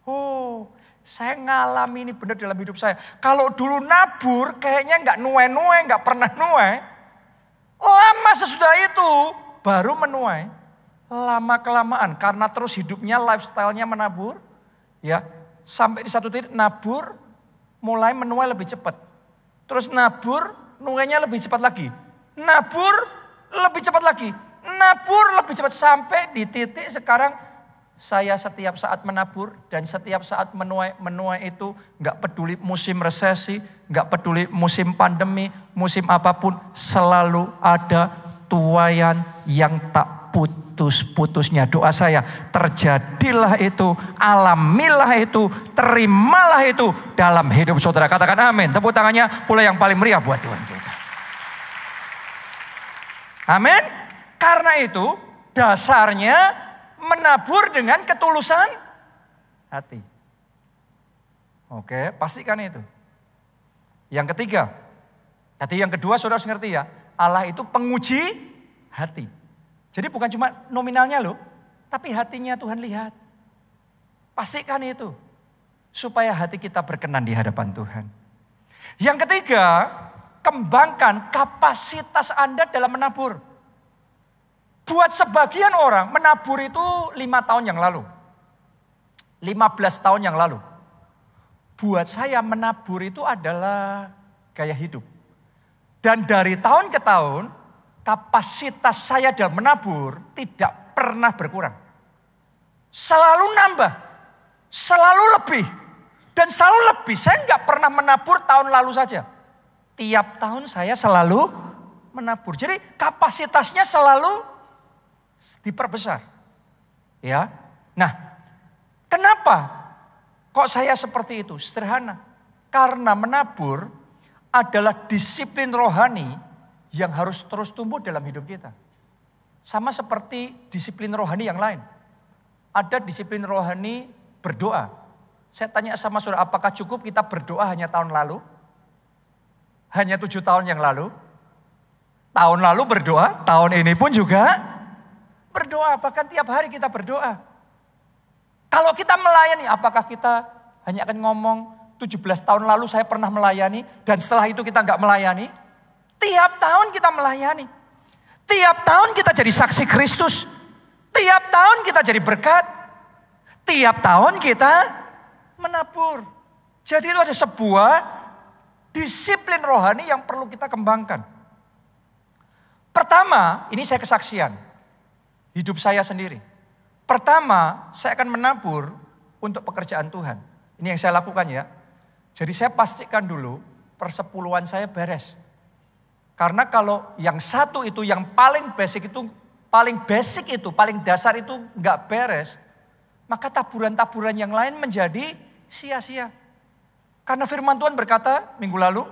Oh, saya ngalami ini benar dalam hidup saya. Kalau dulu nabur kayaknya nggak nuai-nuai, nggak pernah nuai. Lama sesudah itu baru menuai. Lama-kelamaan karena terus hidupnya, lifestyle-nya menabur. Ya, sampai di satu titik nabur mulai menuai lebih cepat. Terus nabur nuainya lebih cepat lagi. Nabur lebih cepat lagi. Nabur lebih cepat sampai di titik sekarang saya setiap saat menabur dan setiap saat menuai itu nggak peduli musim resesi, nggak peduli musim pandemi, musim apapun selalu ada tuaian yang tak putus-putusnya. Doa saya, terjadilah itu, alamilah itu, terimalah itu dalam hidup saudara. Katakan amin. Tepuk tangannya pula yang paling meriah buat Tuhan kita. Amin. Karena itu dasarnya menabur dengan ketulusan hati. Oke, pastikan itu. Yang ketiga, tadi yang kedua saudara harus ngerti ya, Allah itu penguji hati. Jadi bukan cuma nominalnya loh, tapi hatinya Tuhan lihat. Pastikan itu, supaya hati kita berkenan di hadapan Tuhan. Yang ketiga, kembangkan kapasitas Anda dalam menabur. Buat sebagian orang, menabur itu 5 tahun yang lalu. 15 tahun yang lalu. Buat saya menabur itu adalah gaya hidup. Dan dari tahun ke tahun, kapasitas saya dalam menabur tidak pernah berkurang. Selalu nambah, selalu lebih. Dan selalu lebih, saya nggak pernah menabur tahun lalu saja. Tiap tahun saya selalu menabur. Jadi kapasitasnya selalu diperbesar. Ya. Nah, kenapa kok saya seperti itu? Sederhana. Karena menabur adalah disiplin rohani yang harus terus tumbuh dalam hidup kita. Sama seperti disiplin rohani yang lain. Ada disiplin rohani berdoa. Saya tanya sama saudara, apakah cukup kita berdoa hanya tahun lalu? Hanya 7 tahun yang lalu? Tahun lalu berdoa, tahun ini pun juga berdoa. Bahkan tiap hari kita berdoa. Kalau kita melayani, apakah kita hanya akan ngomong 17 tahun lalu saya pernah melayani dan setelah itu kita nggak melayani? Tiap tahun kita melayani. Tiap tahun kita jadi saksi Kristus. Tiap tahun kita jadi berkat. Tiap tahun kita menabur. Jadi itu ada sebuah disiplin rohani yang perlu kita kembangkan. Pertama, ini saya kesaksian. Hidup saya sendiri. Pertama, saya akan menabur untuk pekerjaan Tuhan. Ini yang saya lakukan ya. Jadi saya pastikan dulu persepuluhan saya beres. Karena kalau yang satu itu, yang paling basic itu, paling dasar itu nggak beres, maka taburan-taburan yang lain menjadi sia-sia. Karena firman Tuhan berkata minggu lalu,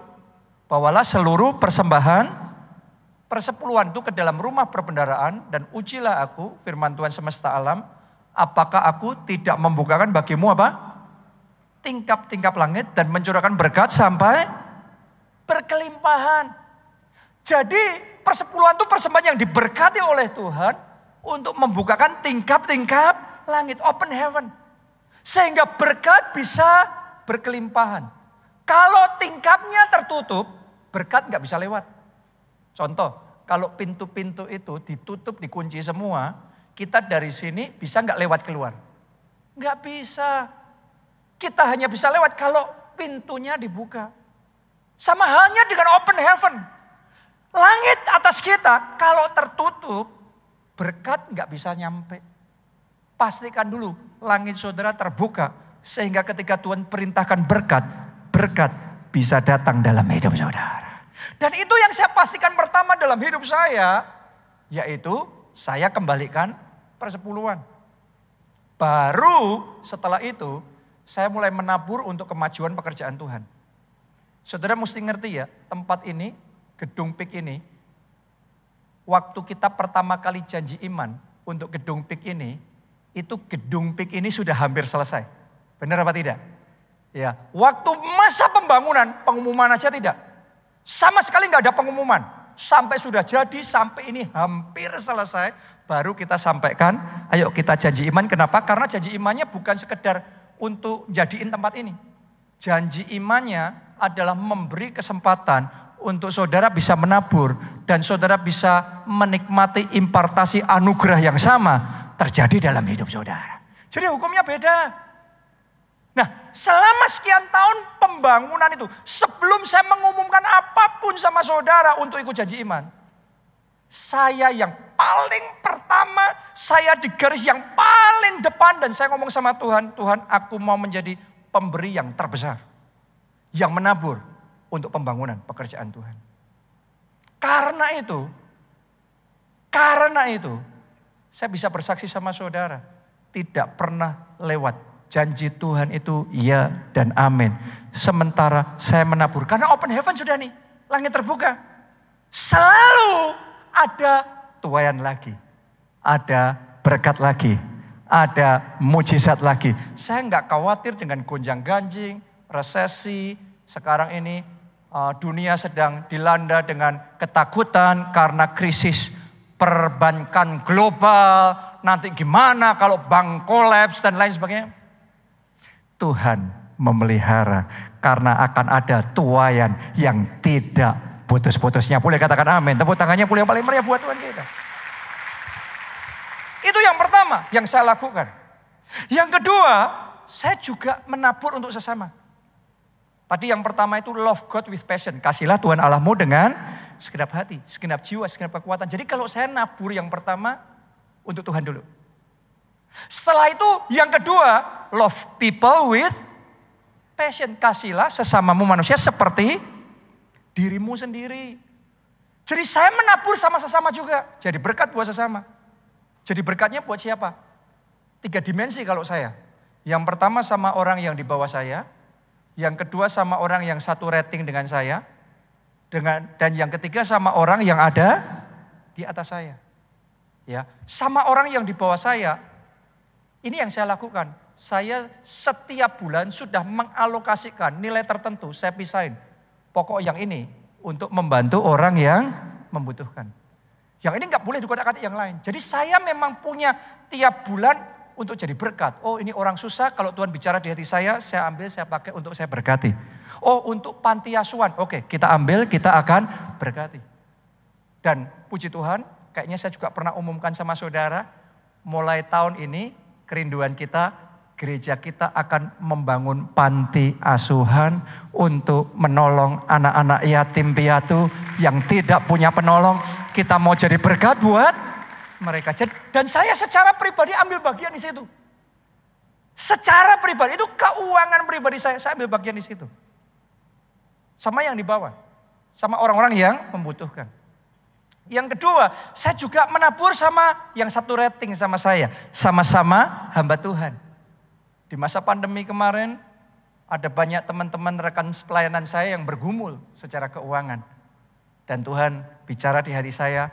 bawalah seluruh persembahan persepuluhan itu ke dalam rumah perbendaharaan dan ujilah aku, firman Tuhan semesta alam, apakah aku tidak membukakan bagimu apa? Tingkap-tingkap langit dan mencurahkan berkat sampai berkelimpahan. Jadi persepuluhan itu persembahan yang diberkati oleh Tuhan untuk membukakan tingkap-tingkap langit, open heaven. Sehingga berkat bisa berkelimpahan. Kalau tingkapnya tertutup, berkat nggak bisa lewat. Contoh, kalau pintu-pintu itu ditutup, dikunci semua, kita dari sini bisa nggak lewat keluar? Nggak bisa. Kita hanya bisa lewat kalau pintunya dibuka. Sama halnya dengan open heaven. Langit atas kita kalau tertutup, berkat nggak bisa nyampe. Pastikan dulu langit saudara terbuka. Sehingga ketika Tuhan perintahkan berkat, berkat bisa datang dalam hidup saudara. Dan itu yang saya pastikan pertama dalam hidup saya, yaitu saya kembalikan persepuluhan. Baru setelah itu, saya mulai menabur untuk kemajuan pekerjaan Tuhan. Saudara mesti ngerti ya, tempat ini, gedung PIK ini, waktu kita pertama kali janji iman untuk gedung PIK ini, itu gedung PIK ini sudah hampir selesai. Benar apa tidak? Ya, waktu masa pembangunan, pengumuman aja tidak. Sama sekali nggak ada pengumuman. Sampai sudah jadi, sampai ini hampir selesai, baru kita sampaikan, ayo kita janji iman. Kenapa? Karena janji imannya bukan sekedar untuk jadiin tempat ini. Janji imannya adalah memberi kesempatan untuk saudara bisa menabur dan saudara bisa menikmati impartasi anugerah yang sama terjadi dalam hidup saudara. Jadi hukumnya beda. Nah, selama sekian tahun pembangunan itu, sebelum saya mengumumkan apapun sama saudara untuk ikut janji iman, saya yang paling pertama, saya di garis yang paling depan dan saya ngomong sama Tuhan, Tuhan aku mau menjadi pemberi yang terbesar, yang menabur untuk pembangunan pekerjaan Tuhan. Karena itu, saya bisa bersaksi sama saudara, tidak pernah lewat. Janji Tuhan itu ya dan amin. Sementara saya menabur. Karena open heaven sudah nih. Langit terbuka. Selalu ada tuaian lagi. Ada berkat lagi. Ada mujizat lagi. Saya nggak khawatir dengan gonjang ganjing. resesi, sekarang ini dunia sedang dilanda dengan ketakutan karena krisis perbankan global. Nanti gimana kalau bank kolaps dan lain sebagainya. Tuhan memelihara karena akan ada tuaian yang tidak putus-putusnya. Boleh katakan amin. Tepuk tangannya yang paling meriah buat Tuhan kita. Itu yang pertama yang saya lakukan. Yang kedua, saya juga menabur untuk sesama. Tadi yang pertama itu love God with passion. Kasihlah Tuhan Allahmu dengan segenap hati, segenap jiwa, segenap kekuatan. Jadi kalau saya nabur yang pertama untuk Tuhan dulu. Setelah itu yang kedua, love people with passion. Kasihlah sesamamu manusia seperti dirimu sendiri. Jadi saya menabur sama sesama juga. Jadi berkat buat sesama. Jadi berkatnya buat siapa? 3 dimensi kalau saya. Yang pertama sama orang yang di bawah saya. Yang kedua sama orang yang satu rating dengan saya. Dan yang ketiga sama orang yang ada di atas saya. Ya, sama orang yang di bawah saya. Ini yang saya lakukan. Saya setiap bulan sudah mengalokasikan nilai tertentu. Saya pisahin. Pokok yang ini untuk membantu orang yang membutuhkan. Yang ini nggak boleh dikotak-katik yang lain. Jadi saya memang punya tiap bulan untuk jadi berkat. Oh ini orang susah, kalau Tuhan bicara di hati saya ambil, saya pakai untuk saya berkati. Oh untuk panti asuhan, oke kita ambil, kita akan berkati. Dan puji Tuhan, kayaknya saya juga pernah umumkan sama saudara, mulai tahun ini kerinduan kita, gereja kita akan membangun panti asuhan untuk menolong anak-anak yatim piatu yang tidak punya penolong. Kita mau jadi berkat buat mereka. Dan saya secara pribadi ambil bagian di situ. Secara pribadi, itu keuangan pribadi saya ambil bagian di situ. Sama yang di bawah. Sama orang-orang yang membutuhkan. Yang kedua, saya juga menabur sama yang satu rating sama saya. Sama-sama hamba Tuhan. Di masa pandemi kemarin, ada banyak teman-teman rekan pelayanan saya yang bergumul secara keuangan. Dan Tuhan bicara di hati saya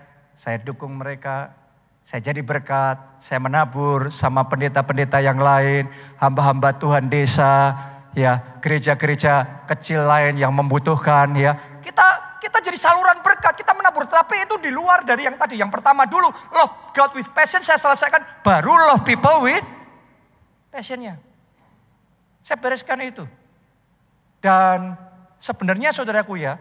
dukung mereka. Saya jadi berkat, saya menabur sama pendeta-pendeta yang lain, hamba-hamba Tuhan desa, ya, gereja-gereja kecil lain yang membutuhkan, ya. Kita jadi saluran berkat, kita menabur, tapi itu di luar dari yang tadi. Yang pertama dulu, love God with passion saya selesaikan, baru love people with passionnya. Saya bereskan itu. Dan sebenarnya saudaraku ya,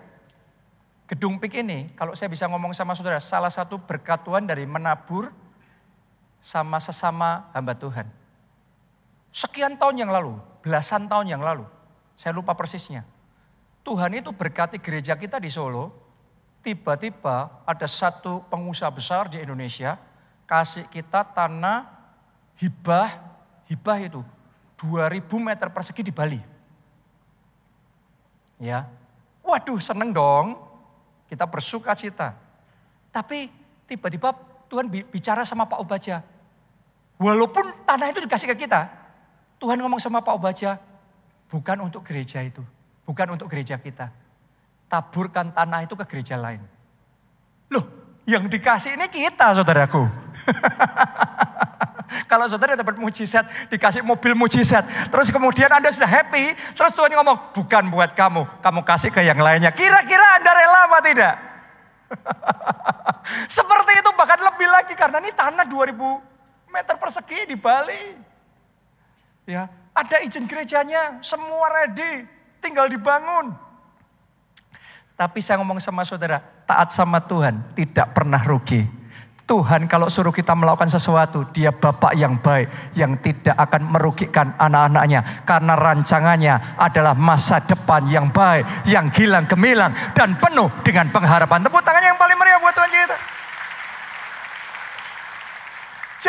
Gedung PIK ini, kalau saya bisa ngomong sama saudara, salah satu berkat Tuhan dari menabur sama sesama hamba Tuhan. Sekian tahun yang lalu, belasan tahun yang lalu, saya lupa persisnya. Tuhan itu berkati gereja kita di Solo, tiba-tiba ada satu pengusaha besar di Indonesia, kasih kita tanah hibah itu 2.000 meter persegi di Bali. Ya, waduh seneng dong. Kita bersuka cita. Tapi tiba-tiba Tuhan bicara sama Pak Obaja. Walaupun tanah itu dikasih ke kita. Tuhan ngomong sama Pak Obaja. Bukan untuk gereja itu. Bukan untuk gereja kita. Taburkan tanah itu ke gereja lain. Loh yang dikasih ini kita saudaraku. Kalau saudara dapat mujizat, dikasih mobil mujizat. Terus kemudian Anda sudah happy. Terus Tuhan ngomong, bukan buat kamu. Kamu kasih ke yang lainnya. Kira-kira Anda rela apa tidak? Seperti itu bahkan lebih lagi. Karena ini tanah 2.000 meter persegi di Bali. Ya, ada izin gerejanya. Semua ready. Tinggal dibangun. Tapi saya ngomong sama saudara. Taat sama Tuhan tidak pernah rugi. Tuhan kalau suruh kita melakukan sesuatu, Dia Bapa yang baik, yang tidak akan merugikan anak-anaknya. Karena rancangannya adalah masa depan yang baik, yang gilang gemilang, dan penuh dengan pengharapan. Tepuk tangannya yang paling meriah buat Tuhan kita.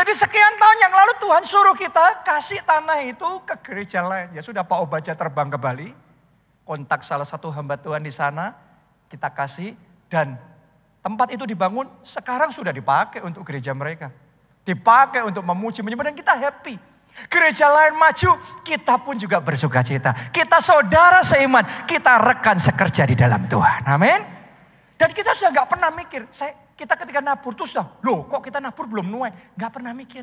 Jadi sekian tahun yang lalu Tuhan suruh kita kasih tanah itu ke gereja lain. Ya sudah Pak Obaja terbang ke Bali, kontak salah satu hamba Tuhan di sana, kita kasih dan tempat itu dibangun, sekarang sudah dipakai untuk gereja mereka. Dipakai untuk memuji, menyembah, dan kita happy. Gereja lain maju, kita pun juga bersuka cita. Kita saudara seiman, kita rekan sekerja di dalam Tuhan. Amin. Dan kita sudah gak pernah mikir, kita ketika nabur tuh sudah, loh kok kita nabur belum nuai. Gak pernah mikir.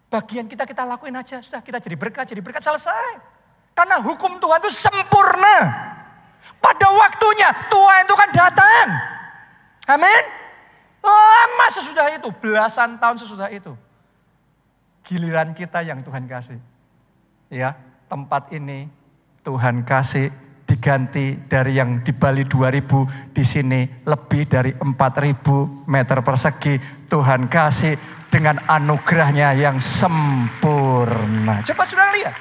Bagian kita lakuin aja, sudah kita jadi berkat selesai. Karena hukum Tuhan itu sempurna. Pada waktunya Tuhan itu kan datang. Amin. Lama sesudah itu, belasan tahun sesudah itu. Giliran kita yang Tuhan kasih. Ya, tempat ini Tuhan kasih diganti dari yang di Bali 2000, di sini lebih dari 4000 meter persegi. Tuhan kasih dengan anugerahnya yang sempurna. Coba saudara lihat.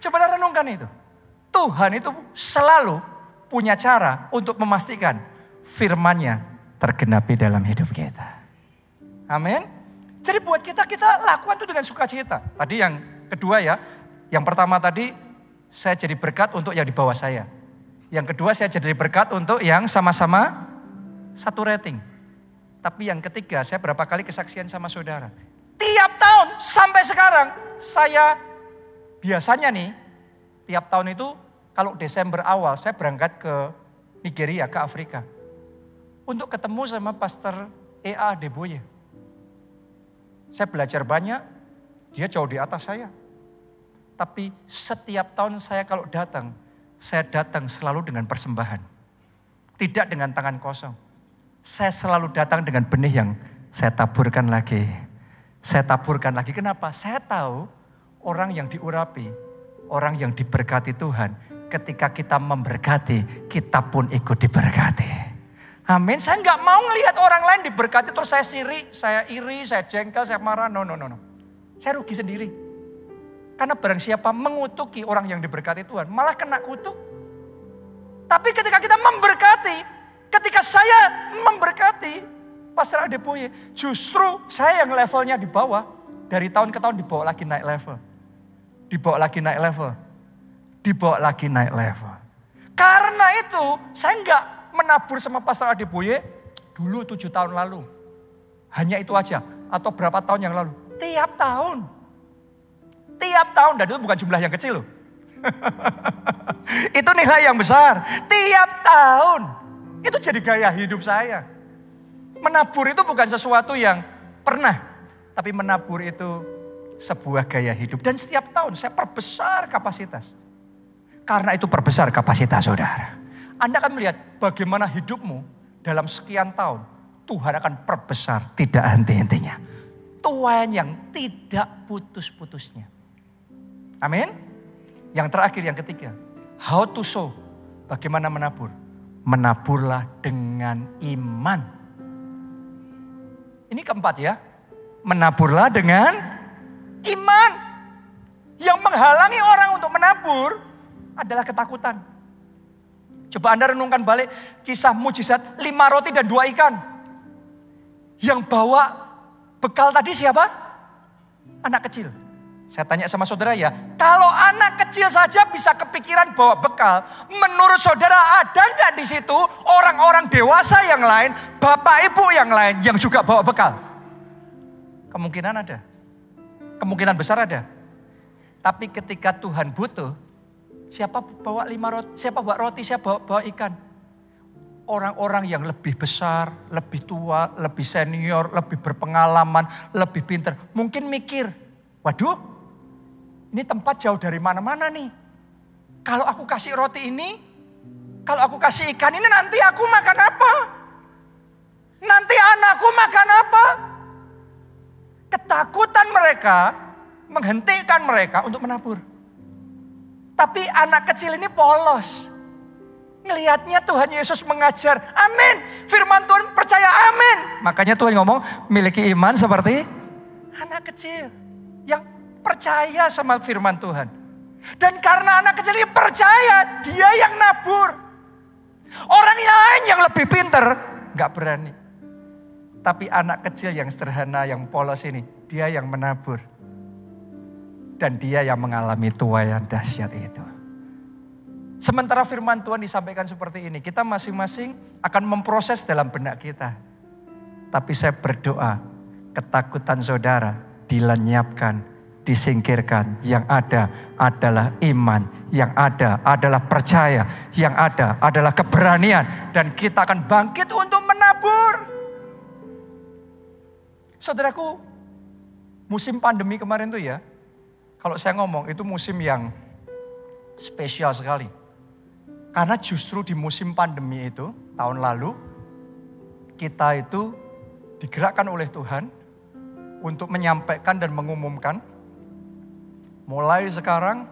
Coba renungkan itu. Tuhan itu selalu punya cara untuk memastikan firman-Nya tergenapi dalam hidup kita. Amin. Jadi buat kita lakukan itu dengan sukacita. Tadi yang kedua ya. Yang pertama tadi saya jadi berkat untuk yang di bawah saya. Yang kedua saya jadi berkat untuk yang sama-sama satu rating. Tapi yang ketiga saya berapa kali kesaksian sama saudara. Tiap tahun sampai sekarang saya biasanya nih tiap tahun itu kalau Desember awal saya berangkat ke Nigeria, ke Afrika. Untuk ketemu sama Pastor E.A. Adeboye. Saya belajar banyak, dia jauh di atas saya. Tapi setiap tahun saya kalau datang, saya datang selalu dengan persembahan. Tidak dengan tangan kosong. Saya selalu datang dengan benih yang saya taburkan lagi. Saya taburkan lagi. Kenapa? Saya tahu orang yang diurapi, orang yang diberkati Tuhan. Ketika kita memberkati, kita pun ikut diberkati. Amin. Saya nggak mau ngelihat orang lain diberkati terus saya iri, saya jengkel, saya marah. No. Saya rugi sendiri. Karena barang siapa mengutuki orang yang diberkati Tuhan, malah kena kutuk. Tapi ketika kita memberkati, ketika saya memberkati Pastor Adeboye, justru saya yang levelnya di bawah, dari tahun ke tahun dibawa lagi naik level. Dibawa lagi naik level. Dibawa lagi naik level. Karena itu saya nggak menabur sama Pastor Adeboye dulu 7 tahun lalu. Hanya itu aja. Atau berapa tahun yang lalu. Tiap tahun. Tiap tahun, dan itu bukan jumlah yang kecil loh. Itu nilai yang besar. Tiap tahun. Itu jadi gaya hidup saya. Menabur itu bukan sesuatu yang pernah. Tapi menabur itu sebuah gaya hidup. Dan setiap tahun saya perbesar kapasitas. Karena itu perbesar kapasitas saudara. Anda akan melihat bagaimana hidupmu dalam sekian tahun. Tuhan akan perbesar, tidak henti-hentinya. Tuhan yang tidak putus-putusnya. Amin. Yang terakhir, yang ketiga. How to sow. Bagaimana menabur? Menaburlah dengan iman. Ini keempat ya. Menaburlah dengan iman. Yang menghalangi orang untuk menabur adalah ketakutan. Coba Anda renungkan balik kisah mujizat 5 roti dan 2 ikan. Yang bawa bekal tadi siapa? Anak kecil. Saya tanya sama saudara ya, kalau anak kecil saja bisa kepikiran bawa bekal, menurut saudara ada nggak di situ orang-orang dewasa yang lain, bapak ibu yang lain yang juga bawa bekal? Kemungkinan ada, kemungkinan besar ada. Tapi ketika Tuhan butuh, siapa bawa 5 roti, siapa bawa roti, siapa bawa ikan? Orang-orang yang lebih besar, lebih tua, lebih senior, lebih berpengalaman, lebih pintar, mungkin mikir, waduh. Ini tempat jauh dari mana-mana nih. Kalau aku kasih roti ini, kalau aku kasih ikan ini nanti aku makan apa? Nanti anakku makan apa? Ketakutan mereka menghentikan mereka untuk menabur. Tapi anak kecil ini polos. Ngelihatnya Tuhan Yesus mengajar, amin. Firman Tuhan percaya, amin. Makanya Tuhan ngomong, miliki iman seperti anak kecil yang percaya sama firman Tuhan. Dan karena anak kecil ini percaya, dia yang nabur. Orang lain yang lebih pintar gak berani. Tapi anak kecil yang sederhana, yang polos ini, dia yang menabur. Dan dia yang mengalami tuai yang dahsyat itu. Sementara firman Tuhan disampaikan seperti ini, kita masing-masing akan memproses dalam benak kita. Tapi saya berdoa, ketakutan saudara dilenyapkan, disingkirkan. Yang ada adalah iman, yang ada adalah percaya, yang ada adalah keberanian. Dan kita akan bangkit untuk menabur. Saudaraku, musim pandemi kemarin tuh ya, kalau saya ngomong itu musim yang spesial sekali. Karena justru di musim pandemi itu, tahun lalu, kita itu digerakkan oleh Tuhan untuk menyampaikan dan mengumumkan, mulai sekarang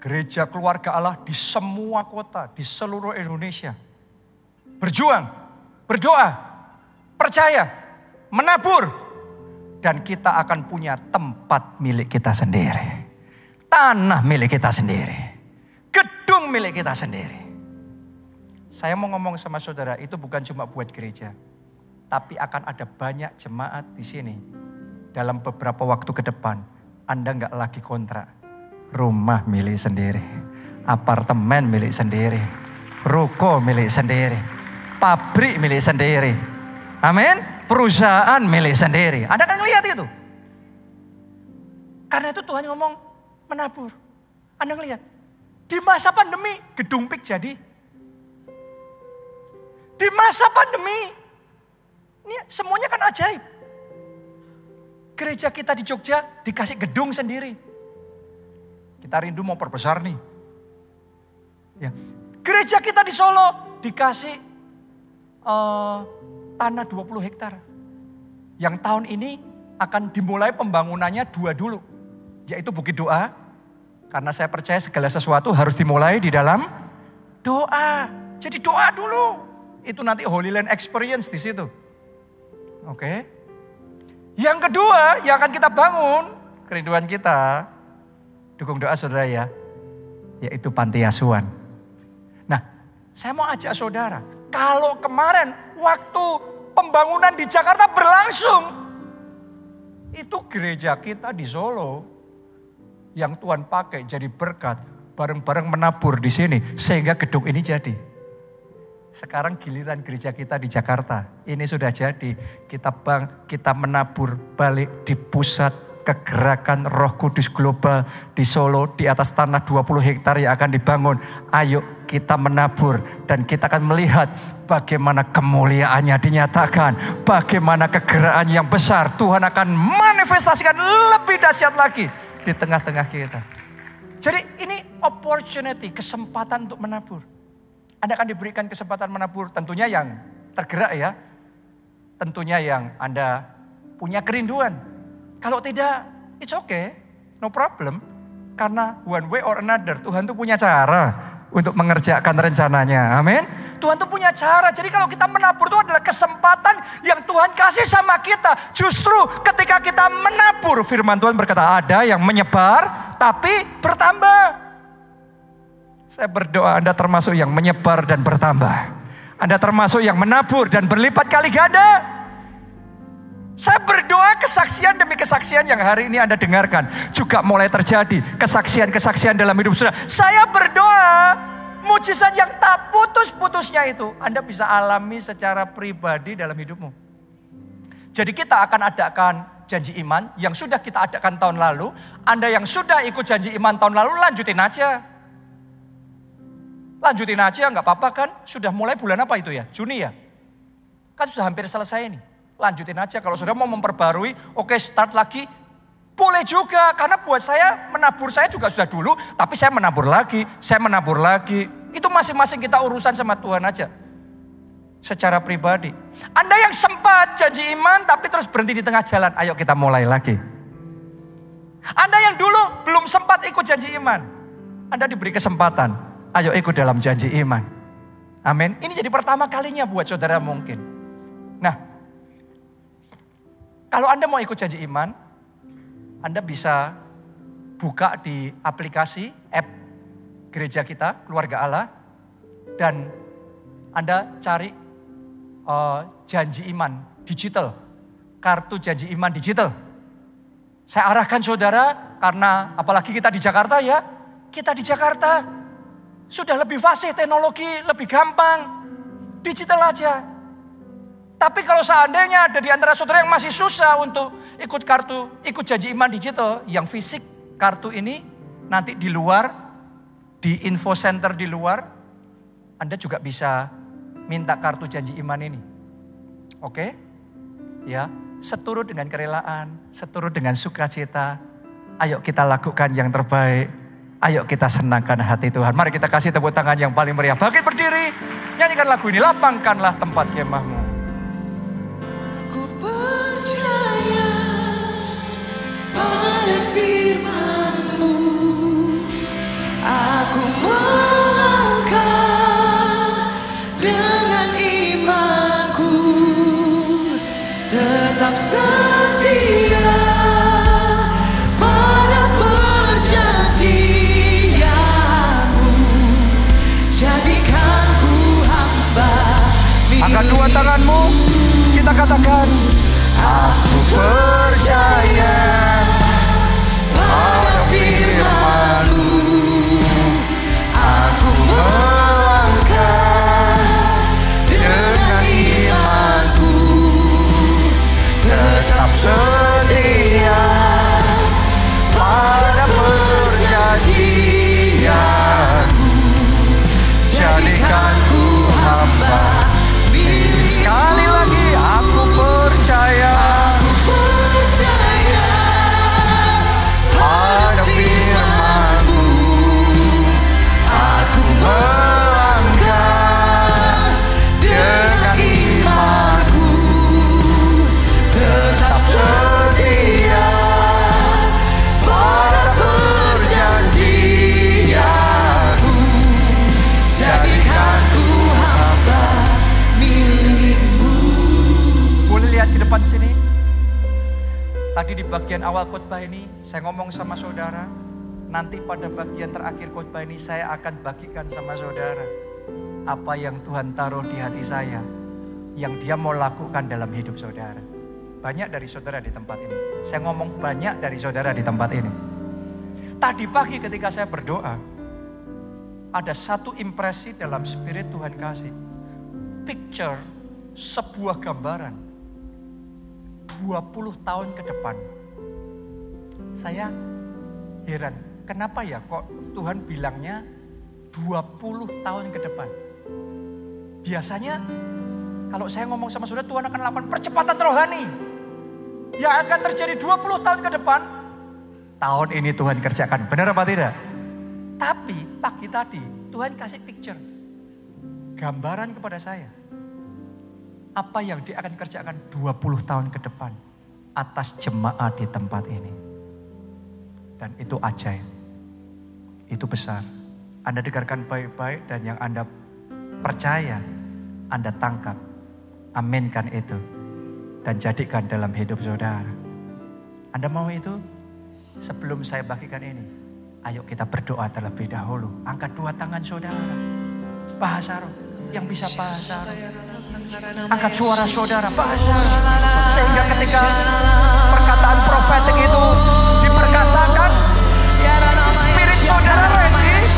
gereja keluarga Allah di semua kota, di seluruh Indonesia. Berjuang, berdoa, percaya, menabur. Dan kita akan punya tempat milik kita sendiri. Tanah milik kita sendiri. Gedung milik kita sendiri. Saya mau ngomong sama saudara, itu bukan cuma buat gereja. Tapi akan ada banyak jemaat di sini. Dalam beberapa waktu ke depan, Anda nggak lagi kontrak. Rumah milik sendiri. Apartemen milik sendiri. Ruko milik sendiri. Pabrik milik sendiri. Amin. Perusahaan milik sendiri. Anda kan ngelihat itu. Karena itu Tuhan ngomong menabur. Anda ngelihat. Di masa pandemi, gedung PIK jadi. Di masa pandemi, ini semuanya kan ajaib. Gereja kita di Jogja dikasih gedung sendiri. Kita rindu mau perbesar nih. Ya. Gereja kita di Solo dikasih tanah 20 hektar. Yang tahun ini akan dimulai pembangunannya 2 dulu. Yaitu Bukit Doa. Karena saya percaya segala sesuatu harus dimulai di dalam doa. Jadi doa dulu. Itu nanti Holy Land Experience di situ. Oke. Yang kedua yang akan kita bangun, kerinduan kita, dukung doa saudara ya, yaitu panti asuhan. Nah, saya mau ajak saudara, kalau kemarin waktu pembangunan di Jakarta berlangsung, itu gereja kita di Solo yang Tuhan pakai jadi berkat, bareng-bareng menabur di sini sehingga gedung ini jadi. Sekarang giliran gereja kita di Jakarta. Ini sudah jadi. Kita menabur balik di pusat kegerakan Roh Kudus global di Solo. Di atas tanah 20 hektar yang akan dibangun. Ayo kita menabur. Dan kita akan melihat bagaimana kemuliaannya dinyatakan. Bagaimana kegerakan yang besar. Tuhan akan manifestasikan lebih dahsyat lagi di tengah-tengah kita. Jadi ini opportunity, kesempatan untuk menabur. Anda akan diberikan kesempatan menabur, tentunya yang tergerak ya. Tentunya yang Anda punya kerinduan. Kalau tidak, it's okay, no problem. Karena one way or another, Tuhan tuh punya cara untuk mengerjakan rencananya. Amin. Tuhan tuh punya cara. Jadi kalau kita menabur itu adalah kesempatan yang Tuhan kasih sama kita. Justru ketika kita menabur, firman Tuhan berkata ada yang menyebar tapi bertambah. Saya berdoa Anda termasuk yang menyebar dan bertambah. Anda termasuk yang menabur dan berlipat kali ganda. Saya berdoa kesaksian demi kesaksian yang hari ini Anda dengarkan. Juga mulai terjadi kesaksian-kesaksian dalam hidup saudara. Saya berdoa mujizat yang tak putus-putusnya itu Anda bisa alami secara pribadi dalam hidupmu. Jadi kita akan adakan janji iman yang sudah kita adakan tahun lalu. Anda yang sudah ikut janji iman tahun lalu lanjutin aja. Lanjutin aja nggak apa-apa kan. Sudah mulai bulan apa itu ya? Juni ya? Kan sudah hampir selesai nih. Lanjutin aja. Kalau sudah mau memperbarui, oke start lagi. Boleh juga. Karena buat saya menabur saya juga sudah dulu. Tapi saya menabur lagi. Saya menabur lagi. Itu masing-masing kita urusan sama Tuhan aja. Secara pribadi. Anda yang sempat janji iman tapi terus berhenti di tengah jalan. Ayo kita mulai lagi. Anda yang dulu belum sempat ikut janji iman. Anda diberi kesempatan. Ayo ikut dalam janji iman. Amin. Ini jadi pertama kalinya buat saudara mungkin. Nah, kalau Anda mau ikut janji iman, Anda bisa buka di aplikasi, app gereja kita, keluarga Allah. Dan Anda cari janji iman digital. Kartu janji iman digital. Saya arahkan saudara, karena apalagi kita di Jakarta ya. Kita di Jakarta. Sudah lebih fasih teknologi, lebih gampang. Digital aja. Tapi kalau seandainya ada di antara saudara yang masih susah untuk ikut janji iman digital, yang fisik kartu ini nanti di luar, di info center di luar, Anda juga bisa minta kartu janji iman ini. Oke? Ya, seturut dengan kerelaan, seturut dengan sukacita. Ayo kita lakukan yang terbaik. Ayo kita senangkan hati Tuhan. Mari kita kasih tepuk tangan yang paling meriah. Bangkit berdiri, nyanyikan lagu ini. Lapangkanlah tempat kemahmu. Aku percaya pada firman-Mu. Aku melangkah dengan imanku, tetap setia pada perjanjian-Mu. Jadikan ku hamba. Angkat dua tanganmu, kita katakan, aku percaya pada firman-Mu. Aku melangkah dengan imanku, tetap setia pada perjanjian-Mu. Jadikan ku hamba milik. Sekali lagi, aku percaya pada firman-Mu. Aku melangkah dengan imanku, tetap setia pada perjanjian-Mu. Jadikan ku hamba milik-Mu. Boleh lihat ke depan sini. Tadi di bagian awal khotbah ini saya ngomong sama saudara. Nanti pada bagian terakhir khotbah ini saya akan bagikan sama saudara apa yang Tuhan taruh di hati saya, yang Dia mau lakukan dalam hidup saudara. Banyak dari saudara di tempat ini. Saya ngomong banyak dari saudara di tempat ini. Tadi pagi ketika saya berdoa, ada satu impresi dalam spirit Tuhan kasih. Picture, sebuah gambaran 20 tahun ke depan. Saya heran, kenapa ya kok Tuhan bilangnya 20 tahun ke depan? Biasanya kalau saya ngomong sama saudara, Tuhan akan lakukan percepatan rohani yang akan terjadi 20 tahun ke depan. Tahun ini Tuhan kerjakan, benar apa tidak? Tapi pagi tadi Tuhan kasih picture, gambaran kepada saya. Apa yang Dia akan kerjakan 20 tahun ke depan atas jemaat di tempat ini. Dan itu ajaib. Itu besar. Anda dengarkan baik-baik dan yang Anda percaya, Anda tangkap. Aminkan itu. Dan jadikan dalam hidup saudara. Anda mau itu? Sebelum saya bagikan ini, ayo kita berdoa terlebih dahulu. Angkat dua tangan saudara. Bahasa roh. Yang bisa bahasa roh. Angkat suara saudara, bahasa. Sehingga ketika perkataan profetik itu diperkatakan, spirit saudara ready,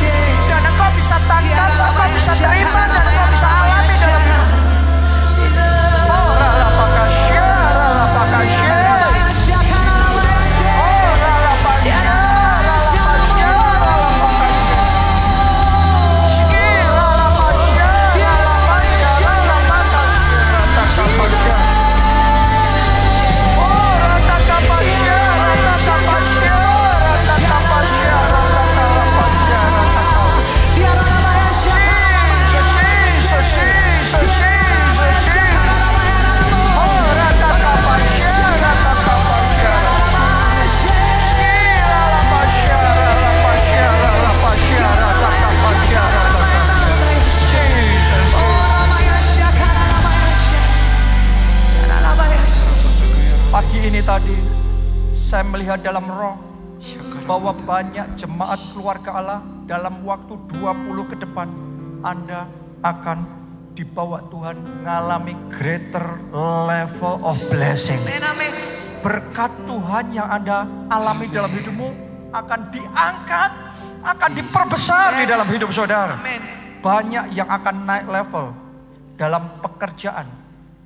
dan engkau bisa tangkap, engkau bisa terima, dan engkau bisa alami dalam hidup. Oh, ralapakasya, ralapakasya. Oh, ralapakasya, ralapakasya, ralapakasya. Shiki, ralapakasya, ralapakasya, ralapakasya. Oh, ratakapasya, ratakapasya, ratakapasya, ratakapasya, ratakapasya. Jesus, Jesus, Jesus, Jesus. Oh, ratakapasya, ratakapasya, ratakapasya. Lalapasya, lalapasya, lalapasya, ratakapasya, ratakapasya. Jesus. Pagi ini tadi saya melihat dalam roh bahwa banyak jemaat keluarga Allah dalam waktu 20 ke depan Anda akan dibawa Tuhan mengalami greater level of blessing. Berkat Tuhan yang Anda alami dalam hidupmu akan diangkat, akan diperbesar di dalam hidup saudara. Banyak yang akan naik level dalam pekerjaan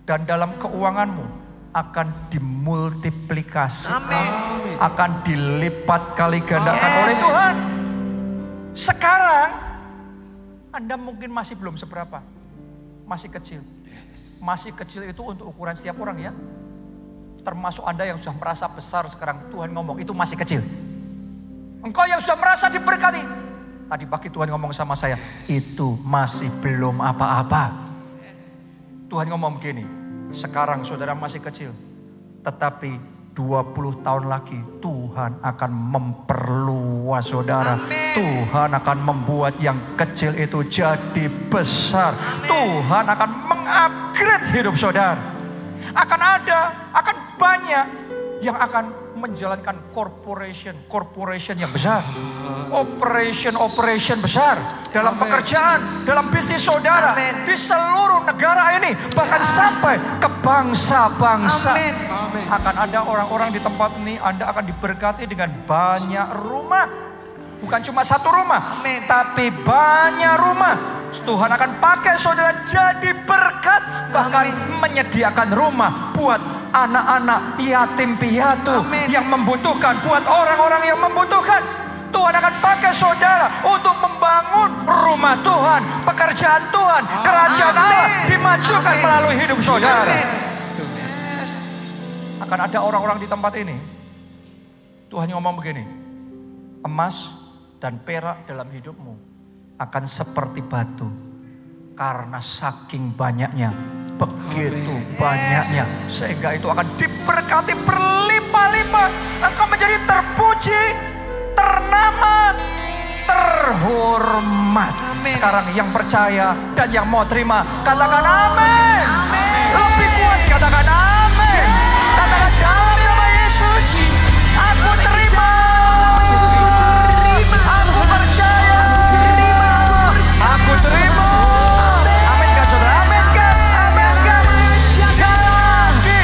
dan dalam keuanganmu akan dimultiplikasi, akan dilipat kali gandakan oleh Tuhan. Sekarang Anda mungkin masih belum seberapa, masih kecil. Masih kecil itu untuk ukuran setiap orang ya. Termasuk Anda yang sudah merasa besar sekarang, Tuhan ngomong itu masih kecil. Engkau yang sudah merasa diberkati. Tadi pagi Tuhan ngomong sama saya, itu masih belum apa-apa. Tuhan ngomong begini, sekarang saudara masih kecil, tetapi 20 tahun lagi Tuhan akan memperluas saudara. Amen. Tuhan akan membuat yang kecil itu jadi besar. Amen. Tuhan akan mengupgrade hidup saudara. Akan banyak yang akan menjalankan corporation yang besar. Operation besar dalam Amen. pekerjaan, dalam bisnis saudara. Amen. Di seluruh negara ini, bahkan sampai ke bangsa-bangsa. Amen. Akan ada orang-orang di tempat ini, Anda akan diberkati dengan banyak rumah. Bukan cuma satu rumah, Amen. tapi banyak rumah. Tuhan akan pakai saudara jadi berkat. Bahkan menyediakan rumah buat anak-anak yatim piatu Amen. yang membutuhkan, buat orang-orang yang membutuhkan. Tuhan akan pakai saudara untuk membangun rumah Tuhan, pekerjaan Tuhan, kerajaan Amen. Allah dimajukan Amen. melalui hidup saudara. Amen. Akan ada orang-orang di tempat ini, Tuhan ngomong begini, emas dan perak dalam hidupmu akan seperti batu. Karena saking banyaknya, begitu banyaknya, sehingga itu akan diberkati berlimpah-limpah. Engkau menjadi terpuji, ternama, terhormat. Amin. Sekarang yang percaya dan yang mau terima, katakan amin. Amin. Lebih kuat, katakan amin. Katakan dalam nama Yesus, aku terima. Yesus, ku terima. Aku percaya. Aku terima. Amin kan saudara? Amin kan? Amin kan? Jadi.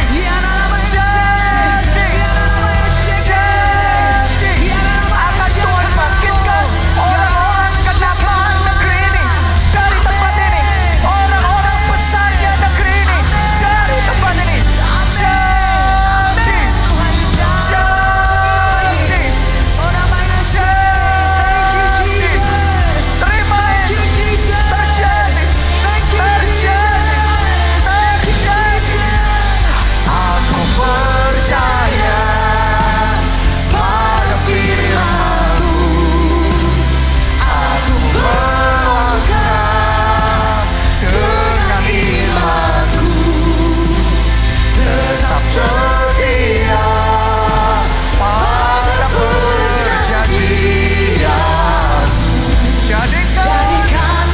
Akan Tuhan bangkitkan orang-orang kenakaan negeri ini dari tempat ini. Orang-orang besarnya negeri ini dari tempat ini. Jadi. Terima ini. Terjadi. Aku percaya pada firman-Mu. Aku melangkah dengan imanku, tetap setia pada perjanjian. Jadikan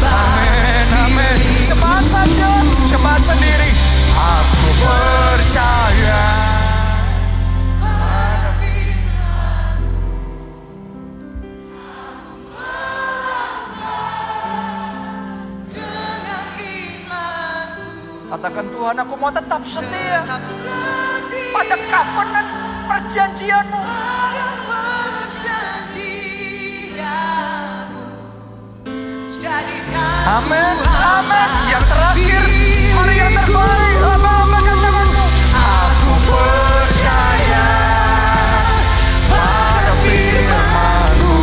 amin, amin. Cepat saja, cepat sendiri. Aku percaya pada katakan Tuhan, aku mau tetap setia pada covenant perjanjian-Mu. Amin, amin. Yang terakhir, mari yang terbaik. Lambaikan tanganmu. Aku percaya pada firman-Mu.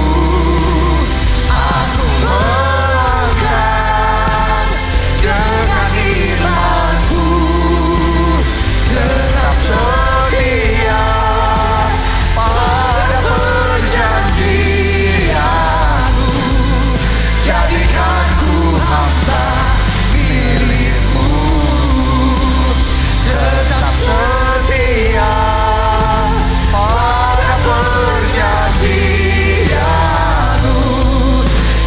Aku melangkah dengan imanku, tetap setia pada perjanjian-Mu. Jadikan ku hamba milik-Mu, tetap setia pada perjanjian-Mu.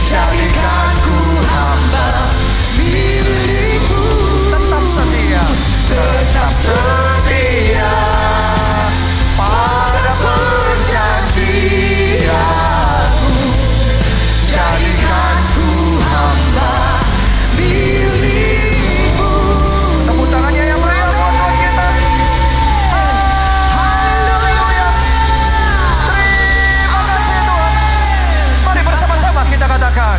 Jadikan ku hamba milik-Mu, tetap setia pada perjanjian-Mu. Jadikan ku hamba milik-Mu. Tepuk tangannya yang meriah buat Tuhan kita. Haleluya. Terima kasih Tuhan. Mari bersama-sama kita katakan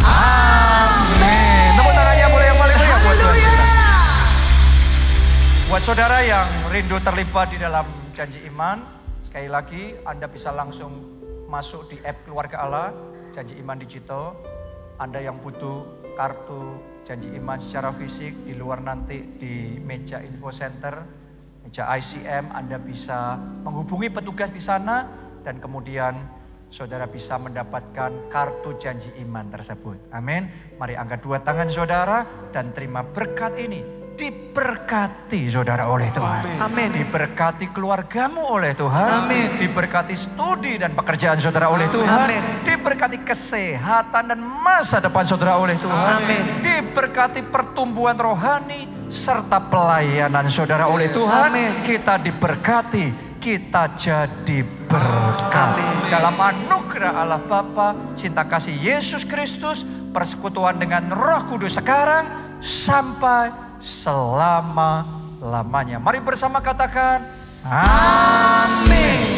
amin. Tepuk tangannya boleh yang paling meriah buat Tuhan kita. Buat saudara yang rindu terlibat di dalam janji iman, sekali lagi Anda bisa langsung masuk di app Keluarga Allah, Janji Iman Digital. Anda yang butuh kartu janji iman secara fisik, di luar nanti di meja info center, meja ICM, Anda bisa menghubungi petugas di sana dan kemudian saudara bisa mendapatkan kartu janji iman tersebut. Amin. Mari angkat dua tangan saudara dan terima berkat ini. Diberkati saudara oleh Tuhan. Amin. Diberkati keluargamu oleh Tuhan. Amin. Diberkati studi dan pekerjaan saudara oleh Tuhan. Amin. Diberkati kesehatan dan masa depan saudara oleh Tuhan. Amin. Diberkati pertumbuhan rohani serta pelayanan saudara oleh Tuhan. Amin. Kita diberkati, kita jadi berkat. Amin. Dalam anugerah Allah Bapa, cinta kasih Yesus Kristus, persekutuan dengan Roh Kudus sekarang sampai selama-lamanya. Mari bersama katakan, Amin.